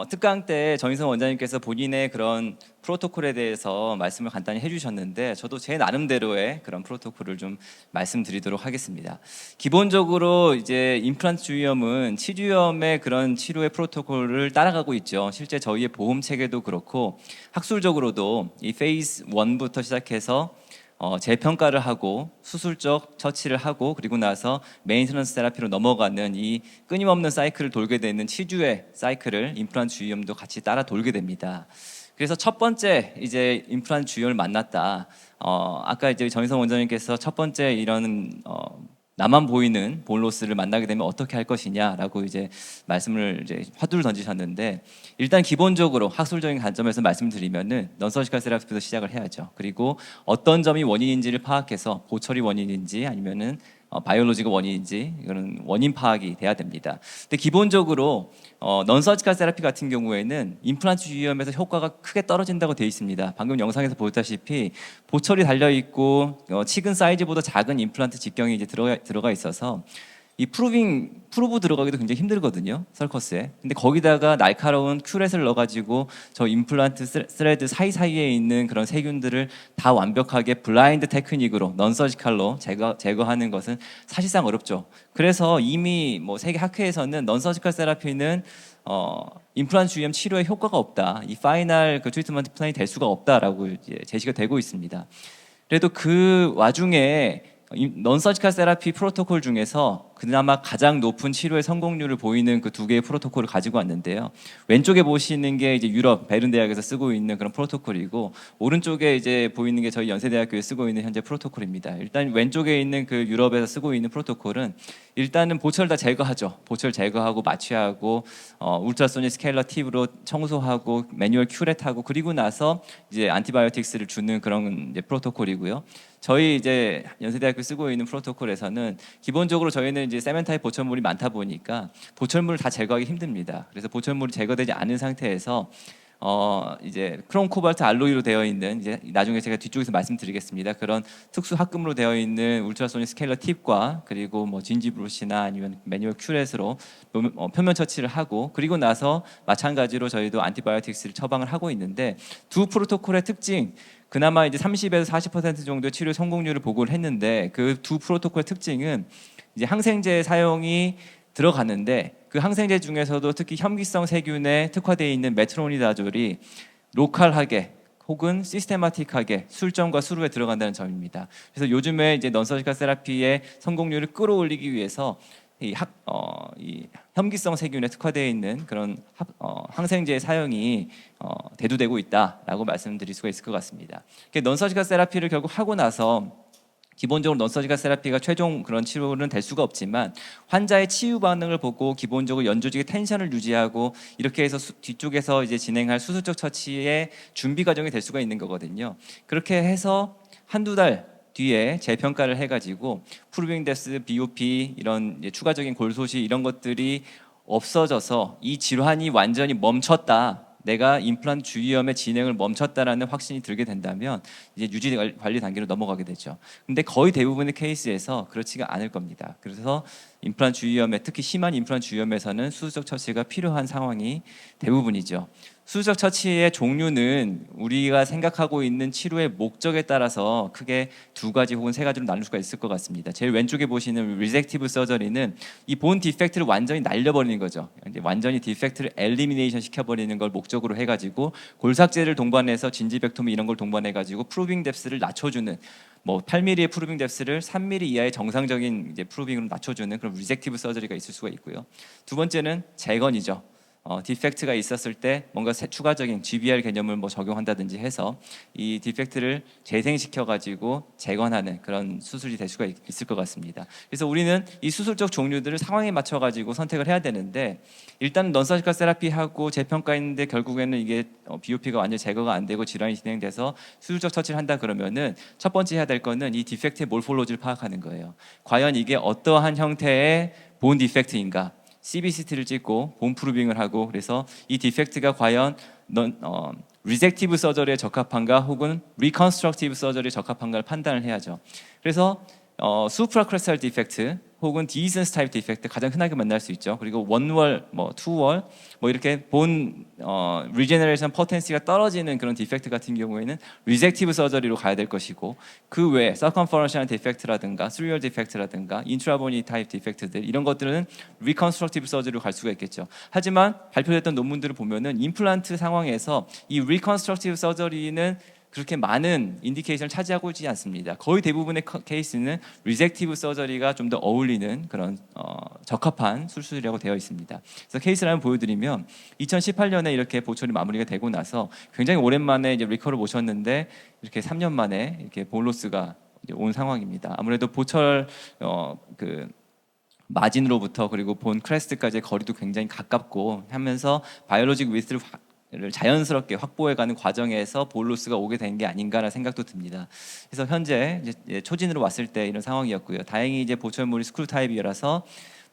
특강 때 전인성 원장님께서 본인의 그런 프로토콜에 대해서 말씀을 간단히 해주셨는데 저도 제 나름대로의 그런 프로토콜을 좀 말씀드리도록 하겠습니다. 기본적으로 이제 임플란트 주위염은 치주염의 그런 치료의 프로토콜을 따라가고 있죠. 실제 저희의 보험 체계도 그렇고 학술적으로도 이 페이즈 1부터 시작해서 재평가를 하고 수술적 처치를 하고 그리고 나서 메인테넌스 테라피로 넘어가는 이 끊임없는 사이클을 돌게 되는 치주의 사이클을 임플란트 주위염도 같이 따라 돌게 됩니다. 그래서 첫 번째 이제 임플란트 주위염을 만났다. 아까 이제 전인성 원장님께서 첫 번째 이런 나만 보이는 본로스를 만나게 되면 어떻게 할 것이냐라고 이제 말씀을 이제 화두를 던지셨는데, 일단 기본적으로 학술적인 관점에서 말씀드리면은 넌서지컬 세라피부터 시작을 해야죠. 그리고 어떤 점이 원인인지를 파악해서 보철이 원인인지 아니면은 바이올로지가 원인인지 이거는 원인 파악이 돼야 됩니다. 근데 기본적으로 넌서지컬 세라피 같은 경우에는 임플란트 주위염에서 효과가 크게 떨어진다고 되어 있습니다. 방금 영상에서 보셨다시피 보철이 달려 있고 치근 사이즈보다 작은 임플란트 직경이 이제 들어가 있어서 이 프루브 들어가기도 굉장히 힘들거든요, 서커스에. 근데 거기다가 날카로운 큐렛을 넣어가지고 저 임플란트 스레드 사이사이에 있는 그런 세균들을 다 완벽하게 블라인드 테크닉으로 넌서지컬로 제거하는 것은 사실상 어렵죠. 그래서 이미 뭐 세계 학회에서는 넌서지컬 세라피는 임플란트 주위염 치료에 효과가 없다, 이 파이널 그 트리트먼트 플랜이 될 수가 없다라고 이제 제시가 되고 있습니다. 그래도 그 와중에 넌서지컬 세라피 프로토콜 중에서 그나마 가장 높은 치료의 성공률을 보이는 그 두 개의 프로토콜을 가지고 왔는데요. 왼쪽에 보시는 게 이제 유럽 베른 대학에서 쓰고 있는 그런 프로토콜이고, 오른쪽에 이제 보이는 게 저희 연세대학교에 쓰고 있는 현재 프로토콜입니다. 일단 왼쪽에 있는 그 유럽에서 쓰고 있는 프로토콜은 일단은 보철 다 제거하죠. 보철 제거하고 마취하고 울트라소닉 스케일러 팁으로 청소하고 매뉴얼 큐렛하고 그리고 나서 이제 안티바이오틱스를 주는 그런 이제 프로토콜이고요. 저희 이제 연세대학교 쓰고 있는 프로토콜에서는 기본적으로 저희는 이제 세멘타입 보철물이 많다 보니까 보철물을 다 제거하기 힘듭니다. 그래서 보철물이 제거되지 않은 상태에서 이제 크롬 코발트 알로이로 되어 있는, 이제 나중에 제가 뒤쪽에서 말씀드리겠습니다. 그런 특수 합금으로 되어 있는 울트라소닉 스케일러 팁과 그리고 뭐 진지 브러시나 아니면 매뉴얼 큐렛으로 표면 처치를 하고 그리고 나서 마찬가지로 저희도 안티바이오틱스를 처방을 하고 있는데, 두 프로토콜의 특징, 그나마 이제 30에서 40% 정도의 치료 성공률을 보고를 했는데 그 두 프로토콜의 특징은 이제 항생제 사용이 들어갔는데 그 항생제 중에서도 특히 혐기성 세균에 특화되어 있는 메트로니다졸이 로컬하게 혹은 시스테마틱하게 술점과 수루에 들어간다는 점입니다. 그래서 요즘에 이제 넌서지컬 세라피의 성공률을 끌어올리기 위해서 이 혐기성 세균에 특화되어 있는 그런 항생제의 사용이 대두되고 있다라고 말씀드릴 수가 있을 것 같습니다. 넌서지컬 세라피를 결국 하고 나서 기본적으로 넌서지컬 세라피가 최종 그런 치료는 될 수가 없지만 환자의 치유 반응을 보고 기본적으로 연조직의 텐션을 유지하고 이렇게 해서 뒤쪽에서 이제 진행할 수술적 처치의 준비 과정이 될 수가 있는 거거든요. 그렇게 해서 한두 달 뒤에 재평가를 해가지고 프루빙 데스, BOP 이런 이제 추가적인 골소시 이런 것들이 없어져서 이 질환이 완전히 멈췄다. 내가 임플란트 주위염의 진행을 멈췄다라는 확신이 들게 된다면 이제 유지 관리 단계로 넘어가게 되죠. 근데 거의 대부분의 케이스에서 그렇지가 않을 겁니다. 그래서 임플란트 주위염에 특히 심한 임플란트 주위염에서는 수술적 처치가 필요한 상황이 대부분이죠. 수술적 처치의 종류는 우리가 생각하고 있는 치료의 목적에 따라서 크게 두 가지 혹은 세 가지로 나눌 수가 있을 것 같습니다. 제일 왼쪽에 보시는 리젝티브 서저리는 이 본 디펙트를 완전히 날려버리는 거죠. 이제 완전히 디펙트를 엘리미네이션 시켜버리는 걸 목적으로 해가지고 골삭제를 동반해서 진지백토미 이런 걸 동반해가지고 프루빙 뎁스를 낮춰주는 뭐 8mm의 프루빙 뎁스를 3mm 이하의 정상적인 이제 프루빙으로 낮춰주는 그런 리젝티브 서저리가 있을 수가 있고요. 두 번째는 재건이죠. 디펙트가 있었을 때 뭔가 추가적인 GBR 개념을 뭐 적용한다든지 해서 이 디펙트를 재생시켜 가지고 재건하는 그런 수술이 될 수가 있을 것 같습니다. 그래서 우리는 이 수술적 종류들을 상황에 맞춰 가지고 선택을 해야 되는데 일단 넌서지컬 세라피하고 재평가했는데 결국에는 이게 BOP가 완전 제거가 안 되고 질환이 진행돼서 수술적 처치를 한다 그러면은 첫 번째 해야 될 거는 이 디펙트의 몰폴로지를 파악하는 거예요. 과연 이게 어떠한 형태의 본 디펙트인가? CBCT를 찍고 본 프루빙을 하고 그래서 이 디펙트가 과연 리젝티브 서저리에 적합한가 혹은 리컨스트럭티브 서저리에 적합한가를 판단을 해야죠. 그래서 수프라크레스탈 디펙트 혹은 디센스 타입 디펙트 가장 흔하게 만날 수 있죠. 그리고 원월, 투월, 이렇게 본 리제너레이션 포텐시가 떨어지는 그런 디펙트 같은 경우에는 리젝티브 서저리로 가야 될 것이고 그 외에 서컴퍼런셜 디펙트라든가 스리얼 디펙트라든가 인트라보니 타입 디펙트들 이런 것들은 리컨스트럭티브 서저리로 갈 수가 있겠죠. 하지만 발표됐던 논문들을 보면은 임플란트 상황에서 이 리컨스트럭티브 서저리는 그렇게 많은 인디케이션을 차지하고 있지 않습니다. 거의 대부분의 케이스는 리젝티브 서저리가 좀 더 어울리는 그런 적합한 수술이라고 되어 있습니다. 그래서 케이스를 한번 보여드리면 2018년에 이렇게 보철이 마무리가 되고 나서 굉장히 오랜만에 이제 리커를 모셨는데 이렇게 3년 만에 이렇게 볼로스가 온 상황입니다. 아무래도 보철 그 마진으로부터 그리고 본 크레스트까지의 거리도 굉장히 가깝고 하면서 바이올로직 위스를 자연스럽게 확보해가는 과정에서 볼로스가 오게 된 게 아닌가라는 생각도 듭니다. 그래서 현재 이제 초진으로 왔을 때 이런 상황이었고요. 다행히 이제 보철물이 스크류 타입이라서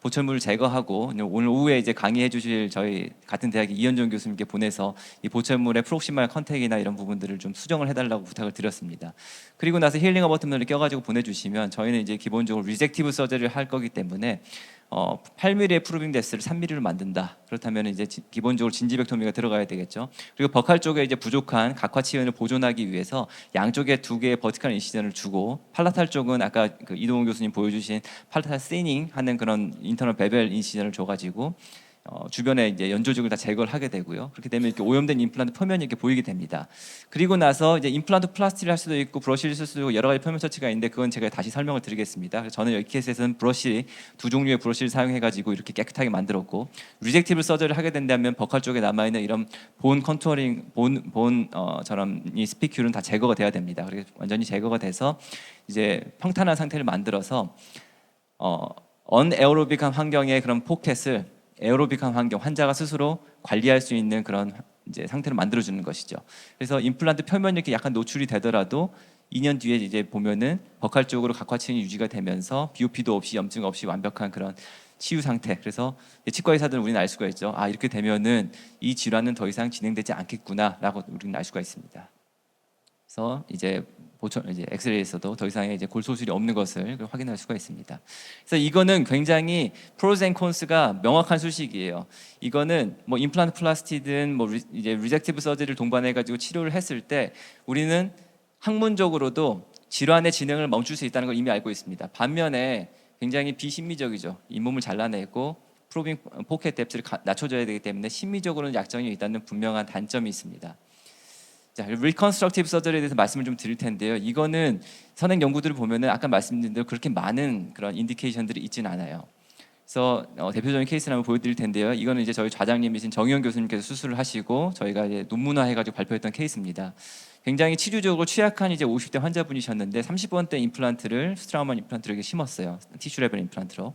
보철물을 제거하고 오늘 오후에 이제 강의해 주실 저희 같은 대학의 이현종 교수님께 보내서 이 보철물의 프록시말 컨택이나 이런 부분들을 좀 수정을 해달라고 부탁을 드렸습니다. 그리고 나서 힐링 어버튼을 껴가지고 보내주시면 저희는 이제 기본적으로 리젝티브 서저리를 할 거기 때문에 8mm의 프루빙 데스를 3mm로 만든다. 그렇다면 이제 기본적으로 진지백토미가 들어가야 되겠죠. 그리고 버칼 쪽에 이제 부족한 각화 치연을 보존하기 위해서 양쪽에 두 개의 버티컬 인시전을 주고 팔라탈 쪽은 아까 그 이동훈 교수님 보여주신 팔라탈 세이닝 하는 그런 인터널 베벨 인시전을 줘가지고 주변에 이제 연조직을 다 제거를 하게 되고요. 그렇게 되면 이렇게 오염된 임플란트 표면이 이렇게 보이게 됩니다. 그리고 나서 이제 임플란트 플라스티를 할 수도 있고 브러쉬를 쓸 수도 있고 여러 가지 표면 처치가 있는데 그건 제가 다시 설명을 드리겠습니다. 그래서 저는 여기 케이스에서는 브러쉬 두 종류의 브러쉬를 사용해가지고 이렇게 깨끗하게 만들었고 리젝티브 서저리를 하게 된다면 버칼 쪽에 남아 있는 이런 본 컨투어링, 저런 이 스피큘은 다 제거가 돼야 됩니다. 그래서 완전히 제거가 돼서 이제 평탄한 상태를 만들어서 언에어로빅한 환경의 그런 포켓을 에어로빅한 환경, 환자가 스스로 관리할 수 있는 그런 이제 상태를 만들어주는 것이죠. 그래서 임플란트 표면이 이렇게 약간 노출이 되더라도 2년 뒤에 이제 보면은 버칼 쪽으로 각화층이 유지가 되면서 BOP도 없이 염증 없이 완벽한 그런 치유 상태. 그래서 치과 의사들은 우리는 알 수가 있죠. 아 이렇게 되면은 이 질환은 더 이상 진행되지 않겠구나라고 우리는 알 수가 있습니다. 그래서 이제 엑스레이에서도 더 이상의 이제 골소술이 없는 것을 확인할 수가 있습니다. 그래서 이거는 굉장히 프로스 앤 콘스가 명확한 수식이에요. 이거는 뭐 임플란트 플라스티든 이제 리젝티브 서저리를 동반해 가지고 치료를 했을 때 우리는 학문적으로도 질환의 진행을 멈출 수 있다는 걸 이미 알고 있습니다. 반면에 굉장히 비심미적이죠. 잇몸을 잘라내고 프로빙 포켓 뎁스를 낮춰줘야 되기 때문에 심미적으로는 약점이 있다는 분명한 단점이 있습니다. 자, 리컨스트럭티브 서저리에 대해서 말씀을 좀 드릴 텐데요. 이거는 선행 연구들을 보면은 아까 말씀드린 대로 그렇게 많은 그런 인디케이션들이 있지는 않아요. 그래서 대표적인 케이스를 한번 보여드릴 텐데요. 이거는 이제 저희 좌장님이신 정의원 교수님께서 수술을 하시고 저희가 이제 논문화해가지고 발표했던 케이스입니다. 굉장히 치료적으로 취약한 이제 50대 환자분이셨는데 30번대 임플란트를 스트라우만 임플란트를 이렇게 심었어요. 티슈 레벨 임플란트로.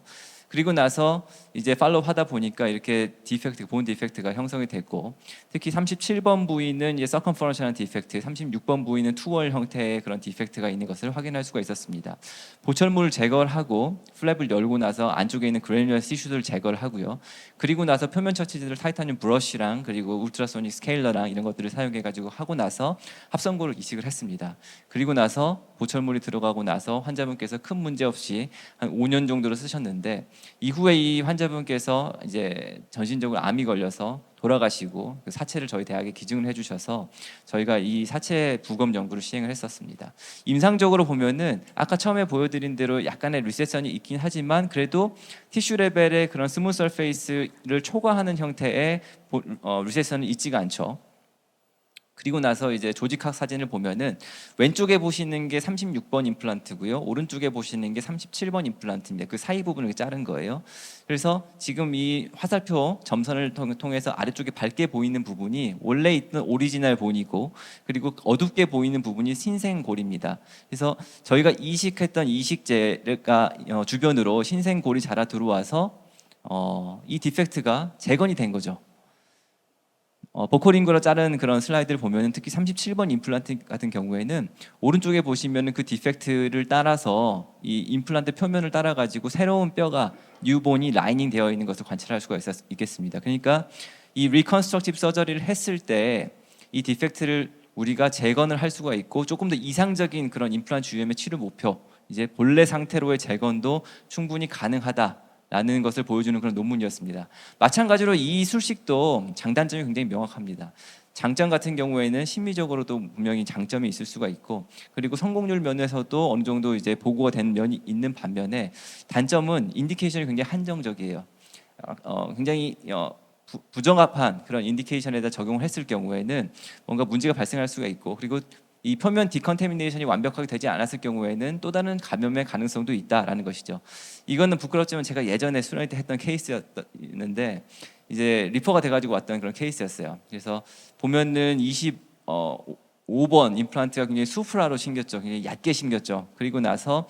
그리고 나서 이제 팔로우 하다 보니까 이렇게 디펙트, 본 디펙트가 형성이 됐고, 특히 37번 부위는 이제 서컴퍼런셜한 디펙트, 36번 부위는 투월 형태의 그런 디펙트가 있는 것을 확인할 수가 있었습니다. 보철물을 제거를 하고 플랩을 열고 나서 안쪽에 있는 그래뉴러 티슈들을 제거를 하고요. 그리고 나서 표면 처치들을 타이타늄 브러쉬랑 그리고 울트라소닉 스케일러랑 이런 것들을 사용해 가지고 하고 나서 합성고를 이식을 했습니다. 그리고 나서 보철물이 들어가고 나서 환자분께서 큰 문제 없이 한 5년 정도를 쓰셨는데, 이후에 이 환자분께서 이제 전신적으로 암이 걸려서 돌아가시고 그 사체를 저희 대학에 기증을 해주셔서 저희가 이 사체 부검 연구를 시행을 했었습니다. 임상적으로 보면은 아까 처음에 보여드린 대로 약간의 리세션이 있긴 하지만 그래도 티슈 레벨의 그런 스무스 서페이스를 초과하는 형태의 리세션은 있지가 않죠. 그리고 나서 이제 조직학 사진을 보면은 왼쪽에 보시는 게 36번 임플란트고요. 오른쪽에 보시는 게 37번 임플란트입니다. 그 사이 부분을 자른 거예요. 그래서 지금 이 화살표 점선을 통해서 아래쪽에 밝게 보이는 부분이 원래 있던 오리지널 본이고, 그리고 어둡게 보이는 부분이 신생골입니다. 그래서 저희가 이식했던 이식제가 주변으로 신생골이 자라 들어와서 이 디펙트가 재건이 된 거죠. 보컬링으로 자른 그런 슬라이드를 보면 특히 37번 임플란트 같은 경우에는 오른쪽에 보시면 그 디펙트를 따라서 이 임플란트 표면을 따라 가지고 새로운 뼈가 뉴본이 라이닝 되어 있는 것을 관찰할 수가 있겠습니다. 그러니까 이 리컨스트럭티브 서저리를 했을 때 이 디펙트를 우리가 재건을 할 수가 있고, 조금 더 이상적인 그런 임플란트 주위염의 치료 목표, 이제 본래 상태로의 재건도 충분히 가능하다 라는 것을 보여주는 그런 논문이었습니다. 마찬가지로 이 술식도 장단점이 굉장히 명확합니다. 장점 같은 경우에는 심리적으로도 분명히 장점이 있을 수가 있고, 그리고 성공률 면에서도 어느 정도 이제 보고가 된 면이 있는 반면에, 단점은 인디케이션이 굉장히 한정적이에요. 굉장히 부정합한 그런 인디케이션에다 적용을 했을 경우에는 뭔가 문제가 발생할 수가 있고, 그리고 이 표면 디컨테미네이션이 완벽하게 되지 않았을 경우에는 또 다른 감염의 가능성도 있다라는 것이죠. 이거는 부끄럽지만 제가 예전에 수련회 때 했던 케이스였는데, 이제 리퍼가 돼가지고 왔던 그런 케이스였어요. 그래서 보면은 25번 임플란트가 굉장히 수프라로 심겼죠. 굉장히 얕게 심겼죠. 그리고 나서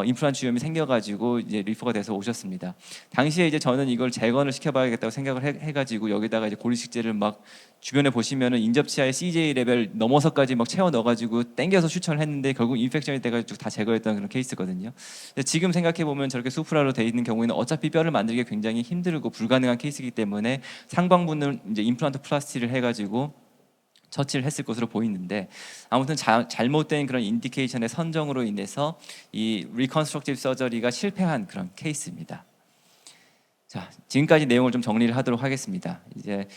임플란트 주염이 생겨가지고 이제 리퍼가 돼서 오셨습니다. 당시에 이제 저는 이걸 재건을 시켜봐야겠다고 생각을 해가지고 여기다가 이제 고리식제를 막 주변에 보시면은 인접치아의 CJ 레벨 넘어서까지 막 채워 넣어가지고 땡겨서 추천을 했는데 결국 인펙션이 돼가지고 다 제거했던 그런 케이스거든요. 근데 지금 생각해 보면 저렇게 수프라로 돼 있는 경우에는 어차피 뼈를 만들기 굉장히 힘들고 불가능한 케이스이기 때문에 상방부는 이제 임플란트 플라스티를 해가지고 처치를 했을 것으로 보이는데, 아무튼 잘못된 그런 인디케이션의 선정으로 인해서 이 리컨스트럭티브 서저리가 실패한 그런 케이스입니다. 자, 지금까지 내용을 좀 정리를 하도록 하겠습니다. 이제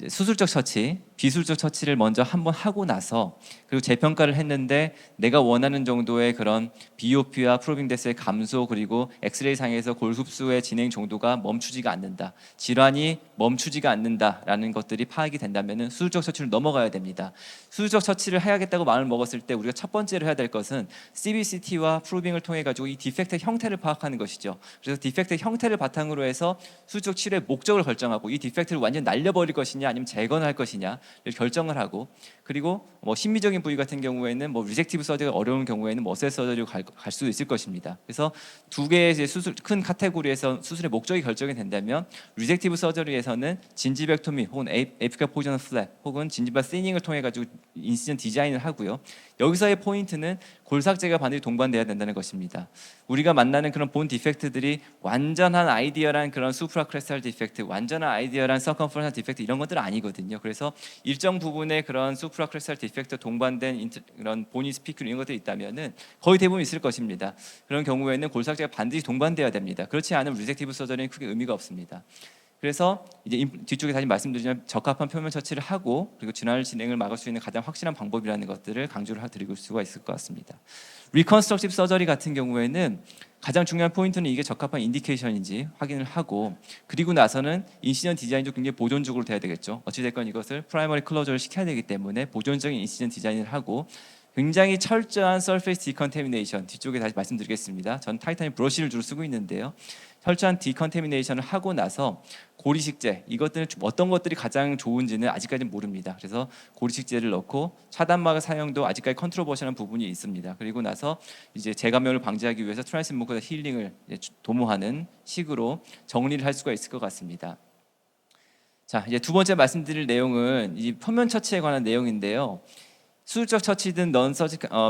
수술적 처치, 비술적 처치를 먼저 한번 하고 나서, 그리고 재평가를 했는데 내가 원하는 정도의 그런 BOP와 프로빙 데스의 감소, 그리고 엑스레이 상에서 골 흡수의 진행 정도가 멈추지가 않는다, 질환이 멈추지가 않는다라는 것들이 파악이 된다면 수술적 처치를 넘어가야 됩니다. 수술적 처치를 해야겠다고 마음을 먹었을 때 우리가 첫 번째로 해야 될 것은 CBCT와 프로빙을 통해 가지고 이 디펙트의 형태를 파악하는 것이죠. 그래서 디펙트의 형태를 바탕으로 해서 수술적 치료의 목적을 결정하고, 이 디펙트를 완전 날려버릴 것이냐 아니면 재건할 것이냐를 결정을 하고, 그리고 뭐 심미적인 부위 같은 경우에는 뭐 리젝티브 서저리가 어려운 경우에는 머셀 서저리로 갈 수도 있을 것입니다. 그래서 두 개의 수술 큰 카테고리에서 수술의 목적이 결정이 된다면, 리젝티브 서저리에서는 진지벡토미 혹은 에피칼 포지셔널 플랩 혹은 진지바 시닝을 통해 가지고 인시전 디자인을 하고요. 여기서의 포인트는 골삭제가 반드시 동반돼야 된다는 것입니다. 우리가 만나는 그런 본 디펙트들이 완전한 아이디어란 그런 수프라크레스탈 디펙트, 완전한 아이디어란 서컴퍼런셜 디펙트 이런 것들은 아니거든요. 그래서 일정 부분의 그런 수프라크레스탈 디펙트 동반된 그런 보니 스피큘 이런 것들이 있다면은 거의 대부분 있을 것입니다. 그런 경우에는 골삭제가 반드시 동반돼야 됩니다. 그렇지 않으면 리젝티브 서저리는 크게 의미가 없습니다. 그래서 이제 뒤쪽에 다시 말씀드리자면 적합한 표면 처치를 하고, 그리고 질환 진행을 막을 수 있는 가장 확실한 방법이라는 것들을 강조를 드릴 수가 있을 것 같습니다. 리컨스트럭티브 서저리 같은 경우에는 가장 중요한 포인트는 이게 적합한 인디케이션인지 확인을 하고, 그리고 나서는 인시전 디자인도 굉장히 보존적으로 돼야 되겠죠. 어찌됐건 이것을 프라이머리 클로저를 시켜야 되기 때문에 보존적인 인시전 디자인을 하고, 굉장히 철저한 surface decontamination, 뒤쪽에 다시 말씀드리겠습니다. 전 타이타늄 브러쉬를 주로 쓰고 있는데요. 철저한 디컨테미네이션을 하고 나서 고리식재, 이것들은 어떤 것들이 가장 좋은지는 아직까지는 모릅니다. 그래서 고리식재를 넣고 차단막 사용도 아직까지 컨트로버셜한 부분이 있습니다. 그리고 나서 이제 재감염을 방지하기 위해서 트랜스무커스 힐링을 도모하는 식으로 정리를 할 수가 있을 것 같습니다. 자, 이제 두 번째 말씀드릴 내용은 이 표면 처치에 관한 내용인데요. 수술적 처치든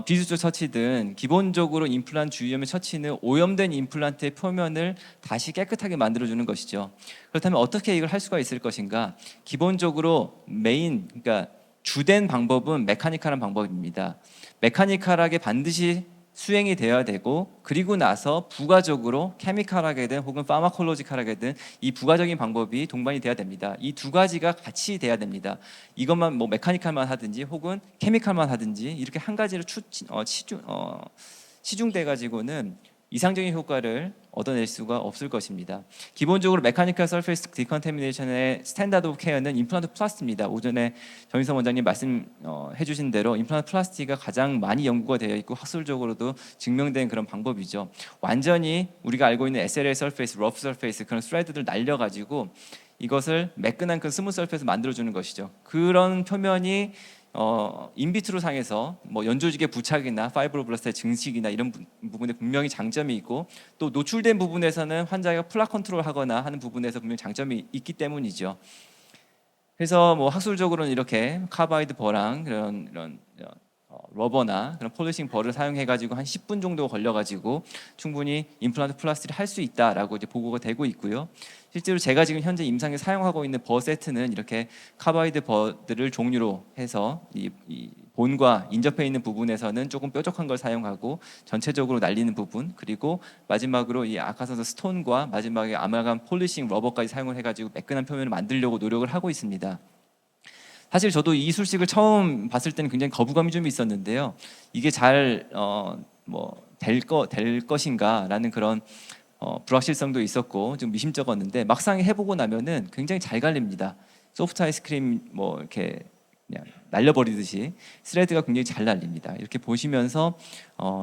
비수술적 처치든 기본적으로 임플란트 주위염의 처치는 오염된 임플란트의 표면을 다시 깨끗하게 만들어주는 것이죠. 그렇다면 어떻게 이걸 할 수가 있을 것인가? 기본적으로 그러니까 주된 방법은 메카니컬한 방법입니다. 메카니컬하게 반드시 수행이 되어야 되고, 그리고 나서 부가적으로 케미컬하게든 혹은 파마콜로지컬하게든 이 부가적인 방법이 동반이 돼야 됩니다. 이 두 가지가 같이 돼야 됩니다. 이것만 뭐 메카니컬만 하든지 혹은 케미컬만 하든지 이렇게 한 가지로 치중돼 가지고는 이상적인 효과를 얻어낼 수가 없을 것입니다. 기본적으로 메카니컬 서페이스 디컨테미네이션의 스탠다드 오브 케어는 임플란트 플라스티입니다. 오전에 정인성 원장님 말씀해 주신 대로 임플란트 플라스티가 가장 많이 연구가 되어 있고 학술적으로도 증명된 그런 방법이죠. 완전히 우리가 알고 있는 SLA 서페이스, 러프 서페이스 그런 스레드들을 날려가지고 이것을 매끈한 그 스무스 서페이스 만들어주는 것이죠. 그런 표면이 인비트로 상에서 뭐 연조직의 부착이나 파이브로블라스트의 증식이나 이런 부분에 분명히 장점이 있고, 또 노출된 부분에서는 환자가 플락 컨트롤하거나 하는 부분에서 분명히 장점이 있기 때문이죠. 그래서 뭐 학술적으로는 이렇게 카바이드 버랑 이런 러버나 그런 폴리싱 벌을 사용해 가지고 한 10분 정도 걸려 가지고 충분히 임플란트 플라스티를 할 수 있다라고 이제 보고가 되고 있고요. 실제로 제가 지금 현재 임상에 사용하고 있는 버 세트는 이렇게 카바이드 버들을 종류로 해서 이 본과 인접해 있는 부분에서는 조금 뾰족한 걸 사용하고 전체적으로 날리는 부분, 그리고 마지막으로 이 아카선서 스톤과 마지막에 아말감 폴리싱 러버까지 사용을 해가지고 매끈한 표면을 만들려고 노력을 하고 있습니다. 사실 저도 이 술식을 처음 봤을 때는 굉장히 거부감이 좀 있었는데요. 이게 잘 될 것인가라는 그런 불확실성도 있었고 좀 미심쩍었는데 막상 해보고 나면은 굉장히 잘 갈립니다. 소프트 아이스크림 뭐 이렇게 그냥 날려버리듯이 스레드가 굉장히 잘 날립니다. 이렇게 보시면서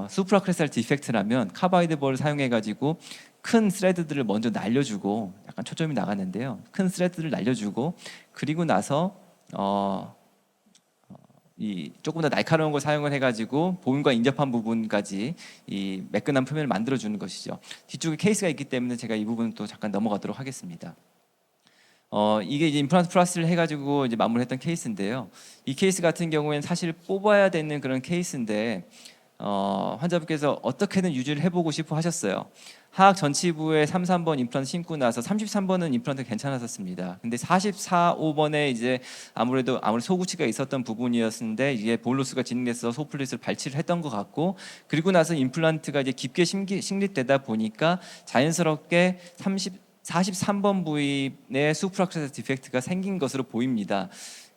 수프라크레스탈 디펙트라면 카바이드 볼을 사용해가지고 큰 스레드들을 먼저 날려주고, 약간 초점이 나갔는데요. 큰 스레드를 날려주고 그리고 나서 이 조금 더 날카로운 걸 사용을 해가지고 보온과 인접한 부분까지 이 매끈한 표면을 만들어주는 것이죠. 뒤쪽에 케이스가 있기 때문에 제가 이 부분은 또 잠깐 넘어가도록 하겠습니다. 이게 이제 임플란트 플라스를 해가지고 이제 마무리했던 케이스인데요. 이 케이스 같은 경우에는 사실 뽑아야 되는 그런 케이스인데 환자분께서 어떻게든 유지를 해보고 싶어 하셨어요. 하악 전치부에 3, 3번 임플란트 심고 나서 33번은 임플란트 괜찮았었습니다. 근데 44, 5번에 이제 아무래도 소구치가 있었던 부분이었는데 이게 볼로스가 진행돼서 소플릿을 발치를 했던 것 같고, 그리고 나서 임플란트가 이제 깊게 식립되다 보니까 자연스럽게 43번 부위에 수프라크레스탈 디펙트가 생긴 것으로 보입니다.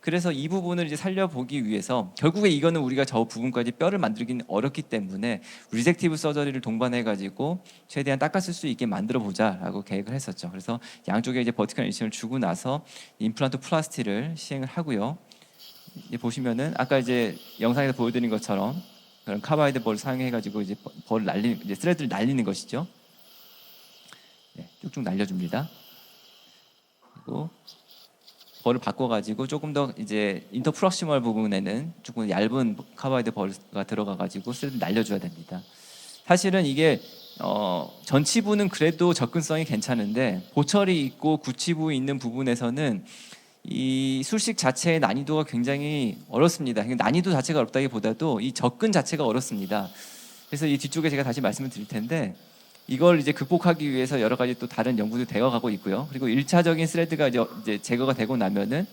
그래서 이 부분을 이제 살려보기 위해서 결국에 이거는 우리가 저 부분까지 뼈를 만들기는 어렵기 때문에 리젝티브 서저리를 동반해 가지고 최대한 닦았을 수 있게 만들어 보자라고 계획을 했었죠. 그래서 양쪽에 이제 버티컬 인식을 주고 나서 임플란트 플라스티를 시행을 하고요. 이제 보시면은 아까 이제 영상에서 보여드린 것처럼 그런 카바이드 볼을 사용해 가지고 이제 이제 스레드를 날리는 것이죠. 네, 쭉쭉 날려줍니다. 그리고 벌을 바꿔가지고 조금 더 이제 인터프록시멀 부분에는 조금 얇은 카바이드 벌가 들어가가지고 스레드 날려줘야 됩니다. 사실은 이게 전치부는 그래도 접근성이 괜찮은데 보철이 있고 구치부 있는 부분에서는 이 술식 자체의 난이도가 굉장히 어렵습니다. 난이도 자체가 어렵다기보다도 이 접근 자체가 어렵습니다. 그래서 이 뒤쪽에 제가 다시 말씀을 드릴 텐데, 이걸 이제 극복하기 위해서 여러 가지 또 다른 연구도 되어가고 있고요. 그리고 1차적인 스레드가 이제 제거가 되고 나면은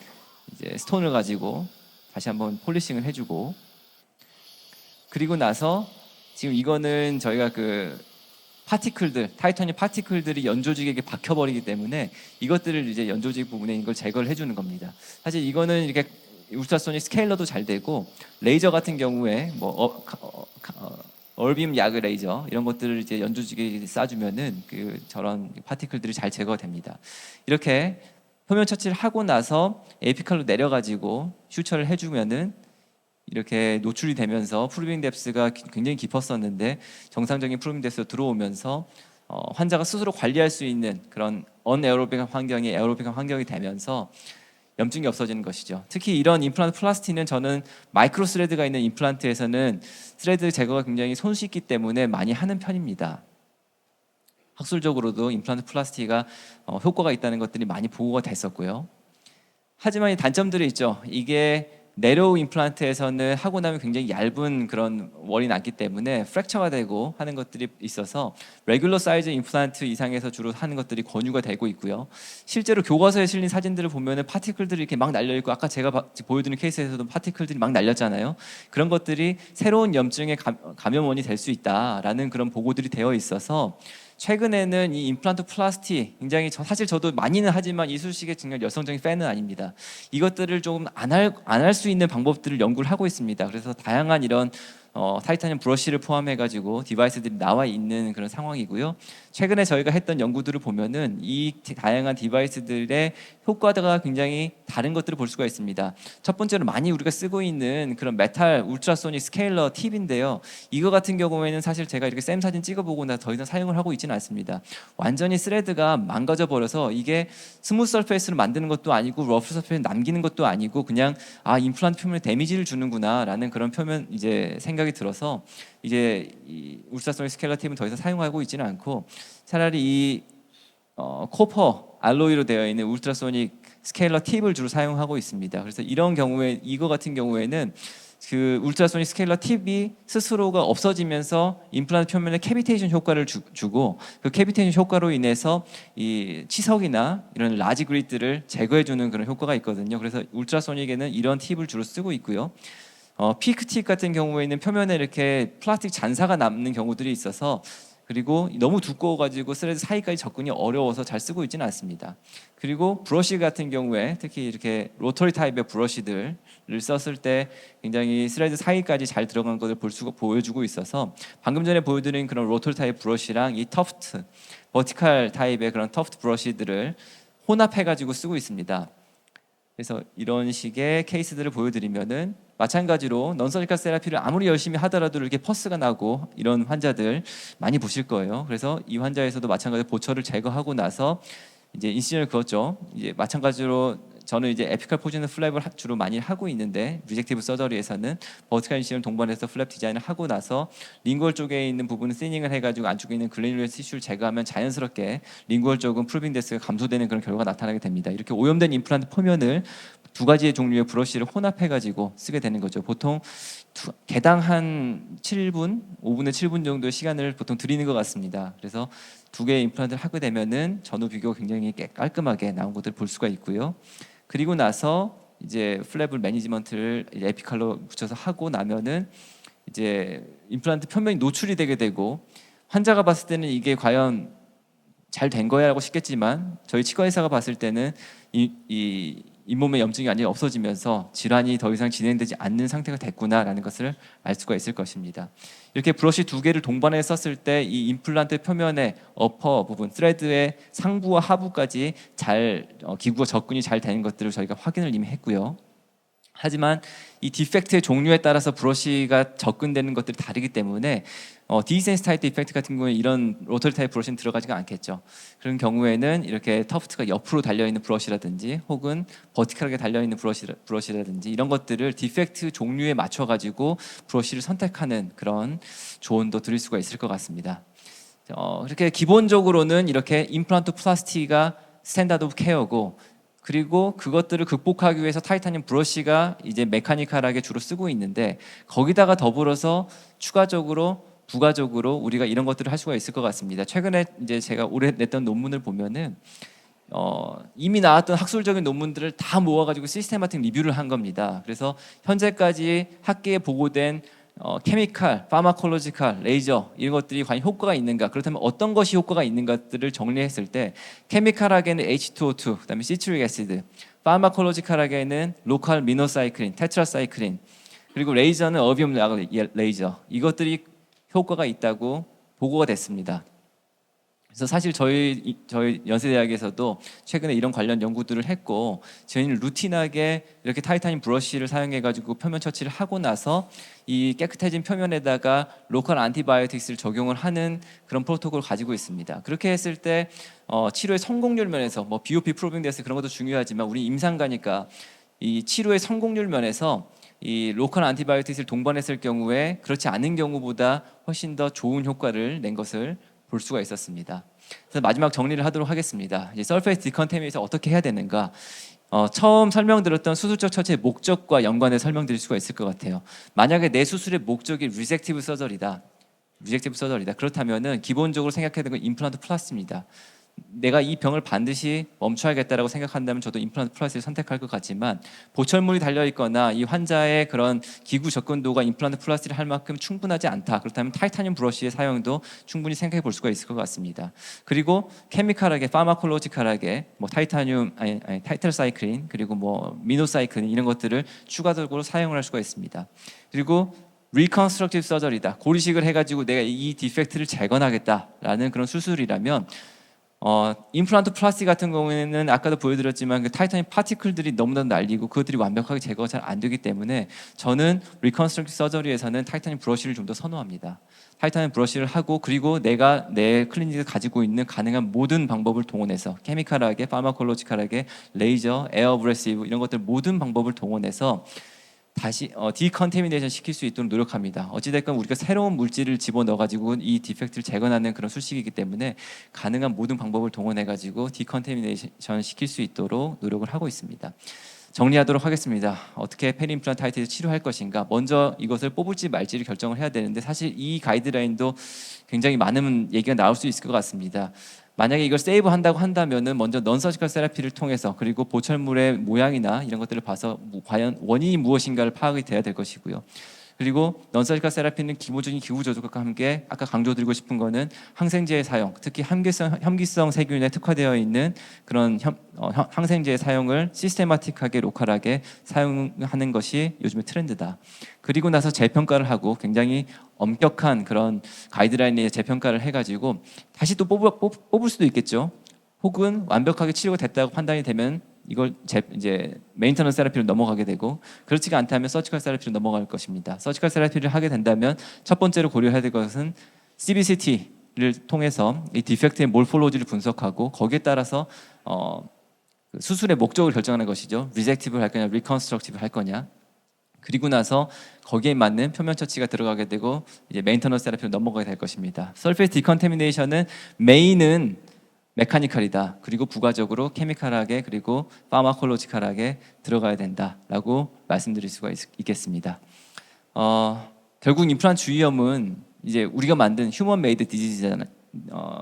이제 스톤을 가지고 다시 한번 폴리싱을 해주고, 그리고 나서 지금 이거는 저희가 그 타이타늄 파티클들이 연조직에게 박혀버리기 때문에 이것들을 이제 연조직 부분에 이걸 제거를 해주는 겁니다. 사실 이거는 이렇게 울트라소닉 스케일러도 잘 되고, 레이저 같은 경우에 얼빔 야그 레이저 이런 것들을 이제 연조직에 쏴주면은 저런 파티클들이 잘 제거됩니다. 이렇게 표면 처치를 하고 나서 에피칼로 내려가지고 슈처를 해주면은 이렇게 노출이 되면서 프루빙 뎁스가 굉장히 깊었었는데 정상적인 프루빙 뎁스로 들어오면서 환자가 스스로 관리할 수 있는 그런 언에어로빅한 환경이 에어로빅한 환경이 되면서 염증이 없어지는 것이죠. 특히 이런 임플란트 플라스티는 저는 마이크로 스레드가 있는 임플란트에서는 스레드 제거가 굉장히 손쉽기 때문에 많이 하는 편입니다. 학술적으로도 임플란트 플라스티가 효과가 있다는 것들이 많이 보고가 됐었고요. 하지만 이 단점들이 있죠. 이게 내로우 임플란트에서는 하고 나면 굉장히 얇은 그런 월이 남기 때문에 프랙처가 되고 하는 것들이 있어서 레귤러 사이즈 임플란트 이상에서 주로 하는 것들이 권유가 되고 있고요. 실제로 교과서에 실린 사진들을 보면은 파티클들이 이렇게 막 날려 있고 아까 제가 보여드린 케이스에서도 파티클들이 막 날렸잖아요. 그런 것들이 새로운 염증의 감염원이 될 수 있다라는 그런 보고들이 되어 있어서 최근에는 이 임플란트 플라스티 굉장히 사실 저도 많이는 하지만 이쑤시개 정말 열성적인 팬은 아닙니다. 이것들을 조금 안 할 수 있는 방법들을 연구를 하고 있습니다. 그래서 다양한 이런 타이타늄 브러쉬를 포함해 가지고 디바이스들이 나와 있는 그런 상황이고요. 최근에 저희가 했던 연구들을 보면은 이 다양한 디바이스들의 효과가 굉장히 다른 것들을 볼 수가 있습니다. 첫 번째로 많이 우리가 쓰고 있는 그런 메탈 울트라소닉 스케일러 팁인데요. 이거 같은 경우에는 사실 제가 이렇게 샘 사진 찍어보고 나서 더 이상 사용을 하고 있지는 않습니다. 완전히 스레드가 망가져 버려서 이게 스무스 서페이스로 만드는 것도 아니고 러프 서페이스 남기는 것도 아니고 그냥 임플란트 표면에 데미지를 주는구나라는 그런 표면 이제 생각이 들어서 이제 이 울트라소닉 스케일러 팁은 더 이상 사용하고 있지는 않고 차라리 이 코퍼 알로이로 되어 있는 울트라소닉 스케일러 팁을 주로 사용하고 있습니다. 그래서 이런 경우에 이거 같은 경우에는 그 울트라소닉 스케일러 팁이 스스로가 없어지면서 임플란트 표면에 캐비테이션 효과를 주고 그 캐비테이션 효과로 인해서 이 치석이나 이런 라지 그리드를 제거해주는 그런 효과가 있거든요. 그래서 울트라소닉에는 이런 팁을 주로 쓰고 있고요. 피크 팁 같은 경우에는 표면에 이렇게 플라스틱 잔사가 남는 경우들이 있어서 그리고 너무 두꺼워가지고 스레드 사이까지 접근이 어려워서 잘 쓰고 있지는 않습니다. 그리고 브러쉬 같은 경우에 특히 이렇게 로터리 타입의 브러쉬들을 썼을 때 굉장히 스레드 사이까지 잘 들어간 것을 보여주고 있어서 방금 전에 보여드린 그런 로터리 타입 브러쉬랑 이 터프트, 버티칼 타입의 그런 터프트 브러쉬들을 혼합해가지고 쓰고 있습니다. 그래서 이런 식의 케이스들을 보여드리면은 마찬가지로 넌서지컬 세라피를 아무리 열심히 하더라도 이렇게 퍼스가 나고 이런 환자들 많이 보실 거예요. 그래서 이 환자에서도 마찬가지로 보철을 제거하고 나서 이제 인시전을 그었죠. 이제 마찬가지로 저는 이제 에피칼 포지션 플랩을 주로 많이 하고 있는데 리젝티브 서저리에서는 버티칼 인시전을 동반해서 플랩 디자인을 하고 나서 링구얼 쪽에 있는 부분은 시닝을 해가지고 안쪽에 있는 글래듈러 티슈를 제거하면 자연스럽게 링구얼 쪽은 프루빙 데스가 감소되는 그런 결과가 나타나게 됩니다. 이렇게 오염된 임플란트 표면을 두 가지의 종류의 브러쉬를 혼합해가지고 쓰게 되는 거죠. 보통 개당 한 7분, 5분에 7분 정도의 시간을 보통 드리는 것 같습니다. 그래서 두 개의 임플란트를 하게 되면은 전후 비교가 굉장히 깔끔하게 나온 것들을 볼 수가 있고요. 그리고 나서 이제 플랩을 매니지먼트를 에피칼로 붙여서 하고 나면은 이제 임플란트 표면이 노출이 되게 되고 환자가 봤을 때는 이게 과연 잘 된 거야라고 싶겠지만 저희 치과 의사가 봤을 때는 이 잇몸의 염증이 완전히 없어지면서 질환이 더 이상 진행되지 않는 상태가 됐구나라는 것을 알 수가 있을 것입니다. 이렇게 브러쉬 두 개를 동반해 썼을 때 이 임플란트 표면의 어퍼 부분, 스레드의 상부와 하부까지 잘 기구가 접근이 잘 되는 것들을 저희가 확인을 이미 했고요. 하지만 이 디펙트의 종류에 따라서 브러쉬가 접근되는 것들이 다르기 때문에 디센시타이트 이펙트 같은 경우에 이런 로터리 타입 브러쉬는 들어가지가 않겠죠. 그런 경우에는 이렇게 터프트가 옆으로 달려있는 브러쉬라든지 혹은 버티컬하게 달려있는 브러쉬라든지 이런 것들을 디펙트 종류에 맞춰가지고 브러쉬를 선택하는 그런 조언도 드릴 수가 있을 것 같습니다. 이렇게 기본적으로는 이렇게 임플란트 플라스티가 스탠다드 오브 케어고 그리고 그것들을 극복하기 위해서 타이타늄 브러쉬가 이제 메카니컬하게 주로 쓰고 있는데 거기다가 더불어서 추가적으로 부가적으로 우리가 이런 것들을 할 수가 있을 것 같습니다. 최근에 이제 제가 올해 냈던 논문을 보면은 이미 나왔던 학술적인 논문들을 다 모아가지고 시스테마틱 리뷰를 한 겁니다. 그래서 현재까지 학계에 보고된 케미칼, 파마콜로지칼, 레이저 이런 것들이 과연 효과가 있는가 그렇다면 어떤 것이 효과가 있는 것들을 정리했을 때 케미칼하게는 H2O2, 그다음에 시트릭 애시드, 파마콜로지칼하게는 로컬 미노사이클린, 테트라사이클린 그리고 레이저는 어비움 레이저 이것들이 효과가 있다고 보고가 됐습니다. 그래서 사실 저희 연세대학에서도 최근에 이런 관련 연구들을 했고, 저희는 루틴하게 이렇게 타이타늄 브러쉬를 사용해가지고 표면 처치를 하고 나서 이 깨끗해진 표면에다가 로컬 안티바이오틱스를 적용을 하는 그런 프로토콜을 가지고 있습니다. 그렇게 했을 때 치료의 성공률 면에서 뭐 BOP 프로빙 데스 그런 것도 중요하지만 우리 임상가니까 이 치료의 성공률 면에서 이 로컬 안티바이오틱스를 동반했을 경우에 그렇지 않은 경우보다 훨씬 더 좋은 효과를 낸 것을 볼 수가 있었습니다. 그래서 마지막 정리를 하도록 하겠습니다. 이제 서페이스 디컨테미네이션 어떻게 해야 되는가? 처음 설명드렸던 수술적 처치의 목적과 연관해 설명드릴 수가 있을 것 같아요. 만약에 내 수술의 목적이 리젝티브 서저리다. 그렇다면은 기본적으로 생각해야 되는 건 임플란트 플라스입니다. 내가 이 병을 반드시 멈춰야겠다라고 생각한다면 저도 임플란트 플라스를 선택할 것 같지만, 보철물이 달려 있거나 이 환자의 그런 기구 접근도가 임플란트 플라스를 할 만큼 충분하지 않다. 그렇다면 타이타늄 브러쉬의 사용도 충분히 생각해 볼 수가 있을 것 같습니다. 그리고 케미컬하게, 파마콜로지컬하게 뭐 타이틀사이클린 그리고 뭐 미노사이클린 이런 것들을 추가적으로 사용을 할 수가 있습니다. 그리고 리컨스트럭티브 서저리다. 고리식을 해가지고 내가 이 디펙트를 재건하겠다라는 그런 수술이라면 임플란트 플라스틱 같은 경우에는 아까도 보여드렸지만 그 타이타늄 파티클들이 너무나 날리고 그것들이 완벽하게 제거가 잘 안 되기 때문에 저는 리컨스트럭티브 서저리에서는 타이타늄 브러쉬를 좀 더 선호합니다. 타이타늄 브러쉬를 하고, 그리고 내가 내 클리닉에 가지고 있는 가능한 모든 방법을 동원해서 케미컬하게, 파마콜로지컬하게, 레이저, 에어브레시브 이런 것들 모든 방법을 동원해서 다시 디컨테미네이션 시킬 수 있도록 노력합니다. 어찌됐건 우리가 새로운 물질을 집어넣어가지고 이 디펙트를 재건하는 그런 수식이기 때문에 가능한 모든 방법을 동원해가지고 디컨테미네이션 시킬 수 있도록 노력을 하고 있습니다. 정리하도록 하겠습니다. 어떻게 페리임플란타이티스 치료할 것인가? 먼저 이것을 뽑을지 말지를 결정을 해야 되는데, 사실 이 가이드라인도 굉장히 많은 얘기가 나올 수 있을 것 같습니다. 만약에 이걸 세이브 한다고 한다면은 먼저 넌서지컬 세라피를 통해서, 그리고 보철물의 모양이나 이런 것들을 봐서 과연 원인이 무엇인가를 파악이 돼야 될 것이고요. 그리고 넌서지컬 세라피는 기본적인 기구 조절과 함께 아까 강조드리고 싶은 거는 항생제의 사용, 특히 혐기성 세균에 특화되어 있는 그런 항생제의 사용을 시스테마틱하게 로컬하게 사용하는 것이 요즘의 트렌드다. 그리고 나서 재평가를 하고 굉장히 엄격한 그런 가이드라인에 재평가를 해가지고 다시 또 뽑을 수도 있겠죠. 혹은 완벽하게 치료가 됐다고 판단이 되면 이걸 이제 메인터넌스 세라피로 넘어가게 되고, 그렇지가 않다면 서지컬 세라피로 넘어갈 것입니다. 서지컬 세라피를 하게 된다면 첫 번째로 고려해야 될 것은 CBCT를 통해서 이 디펙트의 몰폴로지를 분석하고 거기에 따라서 수술의 목적을 결정하는 것이죠. 리젝티브를 할 거냐, 리컨스트럭티브를 할 거냐. 그리고 나서 거기에 맞는 표면 처치가 들어가게 되고 이제 메인터넌스 세라피로 넘어가게 될 것입니다. 서페이스 디컨테미네이션은 메인은 메카니컬이다. 그리고 부가적으로 케미컬하게 그리고 파마콜로지컬하게 들어가야 된다라고 말씀드릴 수가 있겠습니다. 결국 임플란트 주위염은 이제 우리가 만든 휴먼 메이드 디지즈잖아요.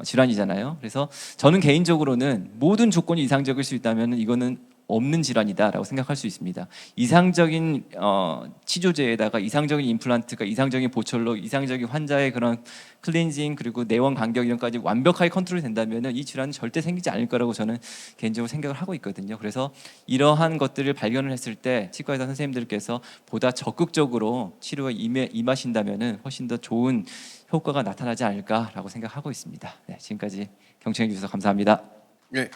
질환이잖아요. 그래서 저는 개인적으로는 모든 조건이 이상적일 수 있다면 이거는 없는 질환이다라고 생각할 수 있습니다. 이상적인 치료제에다가 이상적인 임플란트가, 이상적인 보철로, 이상적인 환자의 그런 클렌징 그리고 내원 간격 이런 까지 완벽하게 컨트롤이 된다면 이 질환은 절대 생기지 않을 거라고 저는 개인적으로 생각을 하고 있거든요. 그래서 이러한 것들을 발견을 했을 때 치과 의사 선생님들께서 보다 적극적으로 치료에 임하신다면 훨씬 더 좋은 효과가 나타나지 않을까라고 생각하고 있습니다. 네, 지금까지 경청해 주셔서 감사합니다.
네.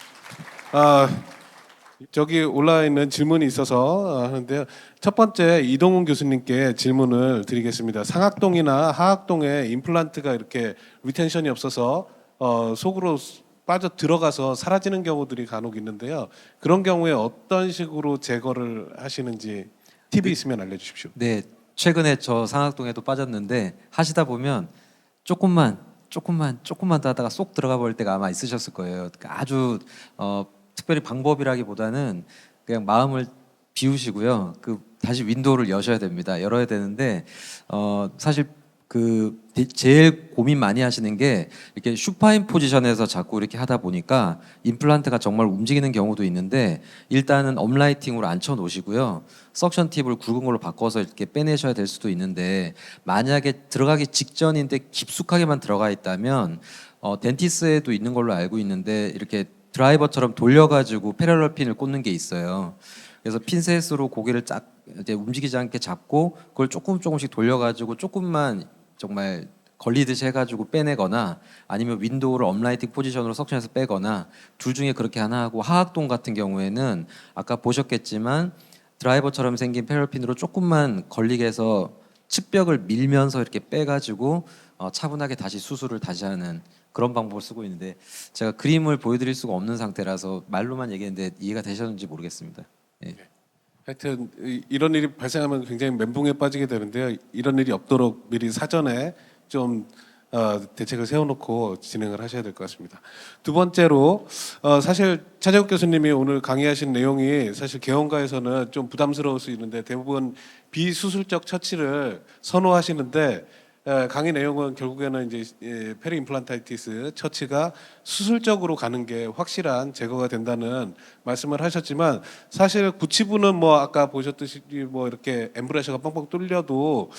저기 올라와 있는 질문이 있어서 하는데요. 첫 번째 이동훈 교수님께 질문을 드리겠습니다. 상악동이나 하악동에 임플란트가 이렇게 리텐션이 없어서 속으로 빠져 들어가서 사라지는 경우들이 간혹 있는데요. 그런 경우에 어떤 식으로 제거를 하시는지 팁이 있으면 알려주십시오.
네, 최근에 저 상악동에도 빠졌는데 하시다 보면 조금만 더 하다가 쏙 들어가 버릴 때가 아마 있으셨을 거예요. 그러니까 아주 특별히 방법이라기보다는 그냥 마음을 비우시고요. 다시 윈도우를 여셔야 됩니다. 열어야 되는데 사실 제일 고민 많이 하시는 게 이렇게 슈파인 포지션에서 자꾸 이렇게 하다 보니까 임플란트가 정말 움직이는 경우도 있는데, 일단은 업라이팅으로 앉혀 놓으시고요. 석션 팁을 굵은 걸로 바꿔서 이렇게 빼내셔야 될 수도 있는데, 만약에 들어가기 직전인데 깊숙하게만 들어가 있다면 덴티스에도 있는 걸로 알고 있는데 이렇게 드라이버처럼 돌려가지고 패럴럴 핀을 꽂는 게 있어요. 그래서 핀셋으로 고개를 이제 움직이지 않게 잡고 그걸 조금씩 돌려가지고 조금만 정말 걸리듯이 해가지고 빼내거나 아니면 윈도우를 업라이팅 포지션으로 석션해서 빼거나 둘 중에 그렇게 하나 하고, 하악동 같은 경우에는 아까 보셨겠지만 드라이버처럼 생긴 패럴핀으로 조금만 걸리게 해서 측벽을 밀면서 이렇게 빼가지고 차분하게 다시 수술을 다시 하는 그런 방법을 쓰고 있는데, 제가 그림을 보여드릴 수가 없는 상태라서 말로만 얘기했는데 이해가 되셨는지 모르겠습니다. 예.
하여튼 이런 일이 발생하면 굉장히 멘붕에 빠지게 되는데요. 이런 일이 없도록 미리 사전에 좀 대책을 세워놓고 진행을 하셔야 될 것 같습니다. 두 번째로 사실 차재욱 교수님이 오늘 강의하신 내용이 사실 개원가에서는 좀 부담스러울 수 있는데 대부분 비수술적 처치를 선호하시는데, 강의 내용은 결국에는 이제 페리 임플란타이티스 처치가 수술적으로 가는 게 확실한 제거가 된다는 말씀을 하셨지만, 사실 구치부는 뭐 아까 보셨듯이 뭐 이렇게 엠브레셔가 뻥뻥 뚫려도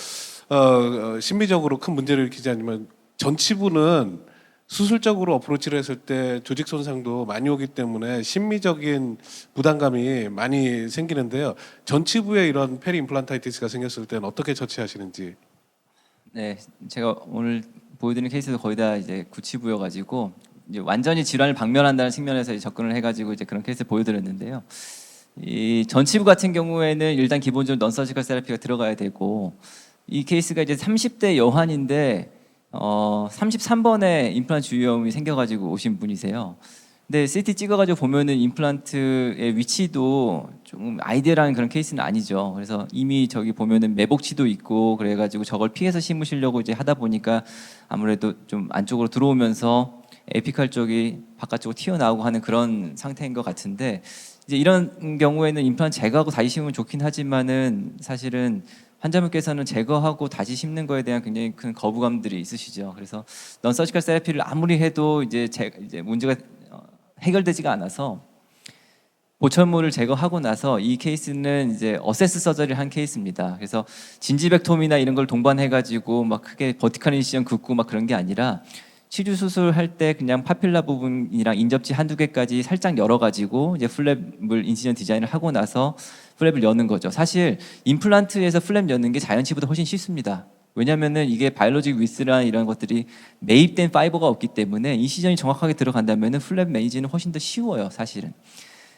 심미적으로 큰 문제를 일으키지 않으면, 전치부는 수술적으로 어프로치를 했을 때 조직 손상도 많이 오기 때문에 심미적인 부담감이 많이 생기는데요. 전치부에 이런 페리 임플란타이티스가 생겼을 때는 어떻게 처치하시는지.
네, 제가 오늘 보여드리는 케이스도 거의 다 이제 구치부여가지고 이제 완전히 질환을 박멸한다는 측면에서 이제 접근을 해가지고 이제 그런 케이스 보여드렸는데요. 이 전치부 같은 경우에는 일단 기본적으로 넌서지컬 세라피가 들어가야 되고, 이 케이스가 이제 30대 여환인데 33번에 임플란트 주위염이 생겨가지고 오신 분이세요. 근데 CT 찍어가지고 보면은 임플란트의 위치도 좀 아이디어라는 그런 케이스는 아니죠. 그래서 이미 저기 보면은 매복치도 있고 그래가지고 저걸 피해서 심으시려고 이제 하다 보니까 아무래도 좀 안쪽으로 들어오면서 에피칼 쪽이 바깥쪽으로 튀어나오고 하는 그런 상태인 것 같은데, 이제 이런 경우에는 임플란트 제거하고 다시 심으면 좋긴 하지만은 사실은 환자분께서는 제거하고 다시 심는 거에 대한 굉장히 큰 거부감들이 있으시죠. 그래서 넌서지컬 세라피를 아무리 해도 이제 문제가 해결되지가 않아서 보철물을 제거하고 나서 이 케이스는 이제 어세스 서저리를 한 케이스입니다. 그래서 진지백톰이나 이런 걸 동반해가지고 막 크게 버티컬 인시전 긋고 막 그런 게 아니라, 치주 수술할 때 그냥 파필라 부분이랑 인접지 한두 개까지 살짝 열어가지고 이제 플랩을 인시전 디자인을 하고 나서 플랩을 여는 거죠. 사실 임플란트에서 플랩 여는 게 자연치보다 훨씬 쉽습니다. 왜냐면은 이게 바이올로직 위스랑 이런 것들이 매입된 파이버가 없기 때문에 인시전이 정확하게 들어간다면은 플랩 매니지는 훨씬 더 쉬워요, 사실은.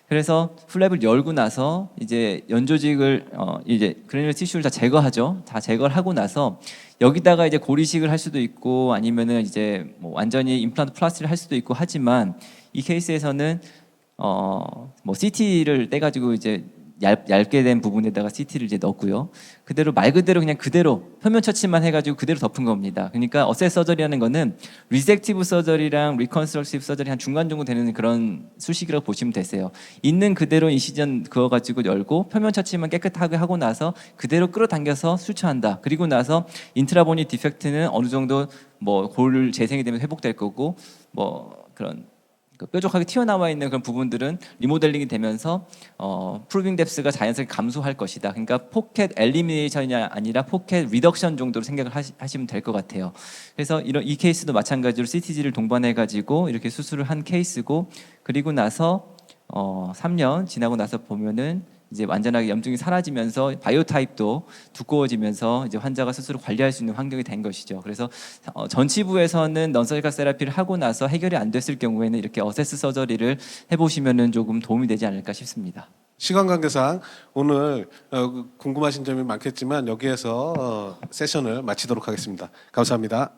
그래서 플랩을 열고 나서 이제 연조직을 이제 그래놀 티슈를 다 제거하죠. 다 제거를 하고 나서 여기다가 이제 고리식을 할 수도 있고 아니면은 이제 뭐 완전히 임플란트 플라스틱을 할 수도 있고 하지만, 이 케이스에서는 뭐 CT를 떼가지고 이제 얇게 된 부분에다가 CT를 이제 넣고요. 그대로 말 그대로 그냥 그대로 표면 처치만 해가지고 그대로 덮은 겁니다. 그러니까 어세스 서저리라는 거는 리섹티브 서저리랑 리컨스트럭티브 서저리 한 중간 정도 되는 그런 수식이라고 보시면 되세요. 있는 그대로 인시전 그어가지고 열고 표면 처치만 깨끗하게 하고 나서 그대로 끌어당겨서 수처한다. 그리고 나서 인트라보니 디펙트는 어느 정도 뭐 골 재생이 되면 회복될 거고, 뭐 그런 뾰족하게 튀어나와 있는 그런 부분들은 리모델링이 되면서 프루빙 뎁스가 자연스럽게 감소할 것이다. 그러니까 포켓 엘리미네이션이 아니라 포켓 리덕션 정도로 생각을 하시면 될 것 같아요. 그래서 이 케이스도 마찬가지로 CTG를 동반해 가지고 이렇게 수술을 한 케이스고, 그리고 나서 3년 지나고 나서 보면은 이제 완전하게 염증이 사라지면서 바이오 타입도 두꺼워지면서 이제 환자가 스스로 관리할 수 있는 환경이 된 것이죠. 그래서 전치부에서는 넌서지컬 세라피를 하고 나서 해결이 안 됐을 경우에는 이렇게 어세스 서저리를 해보시면은 조금 도움이 되지 않을까 싶습니다.
시간 관계상 오늘 궁금하신 점이 많겠지만 여기에서 세션을 마치도록 하겠습니다. 감사합니다.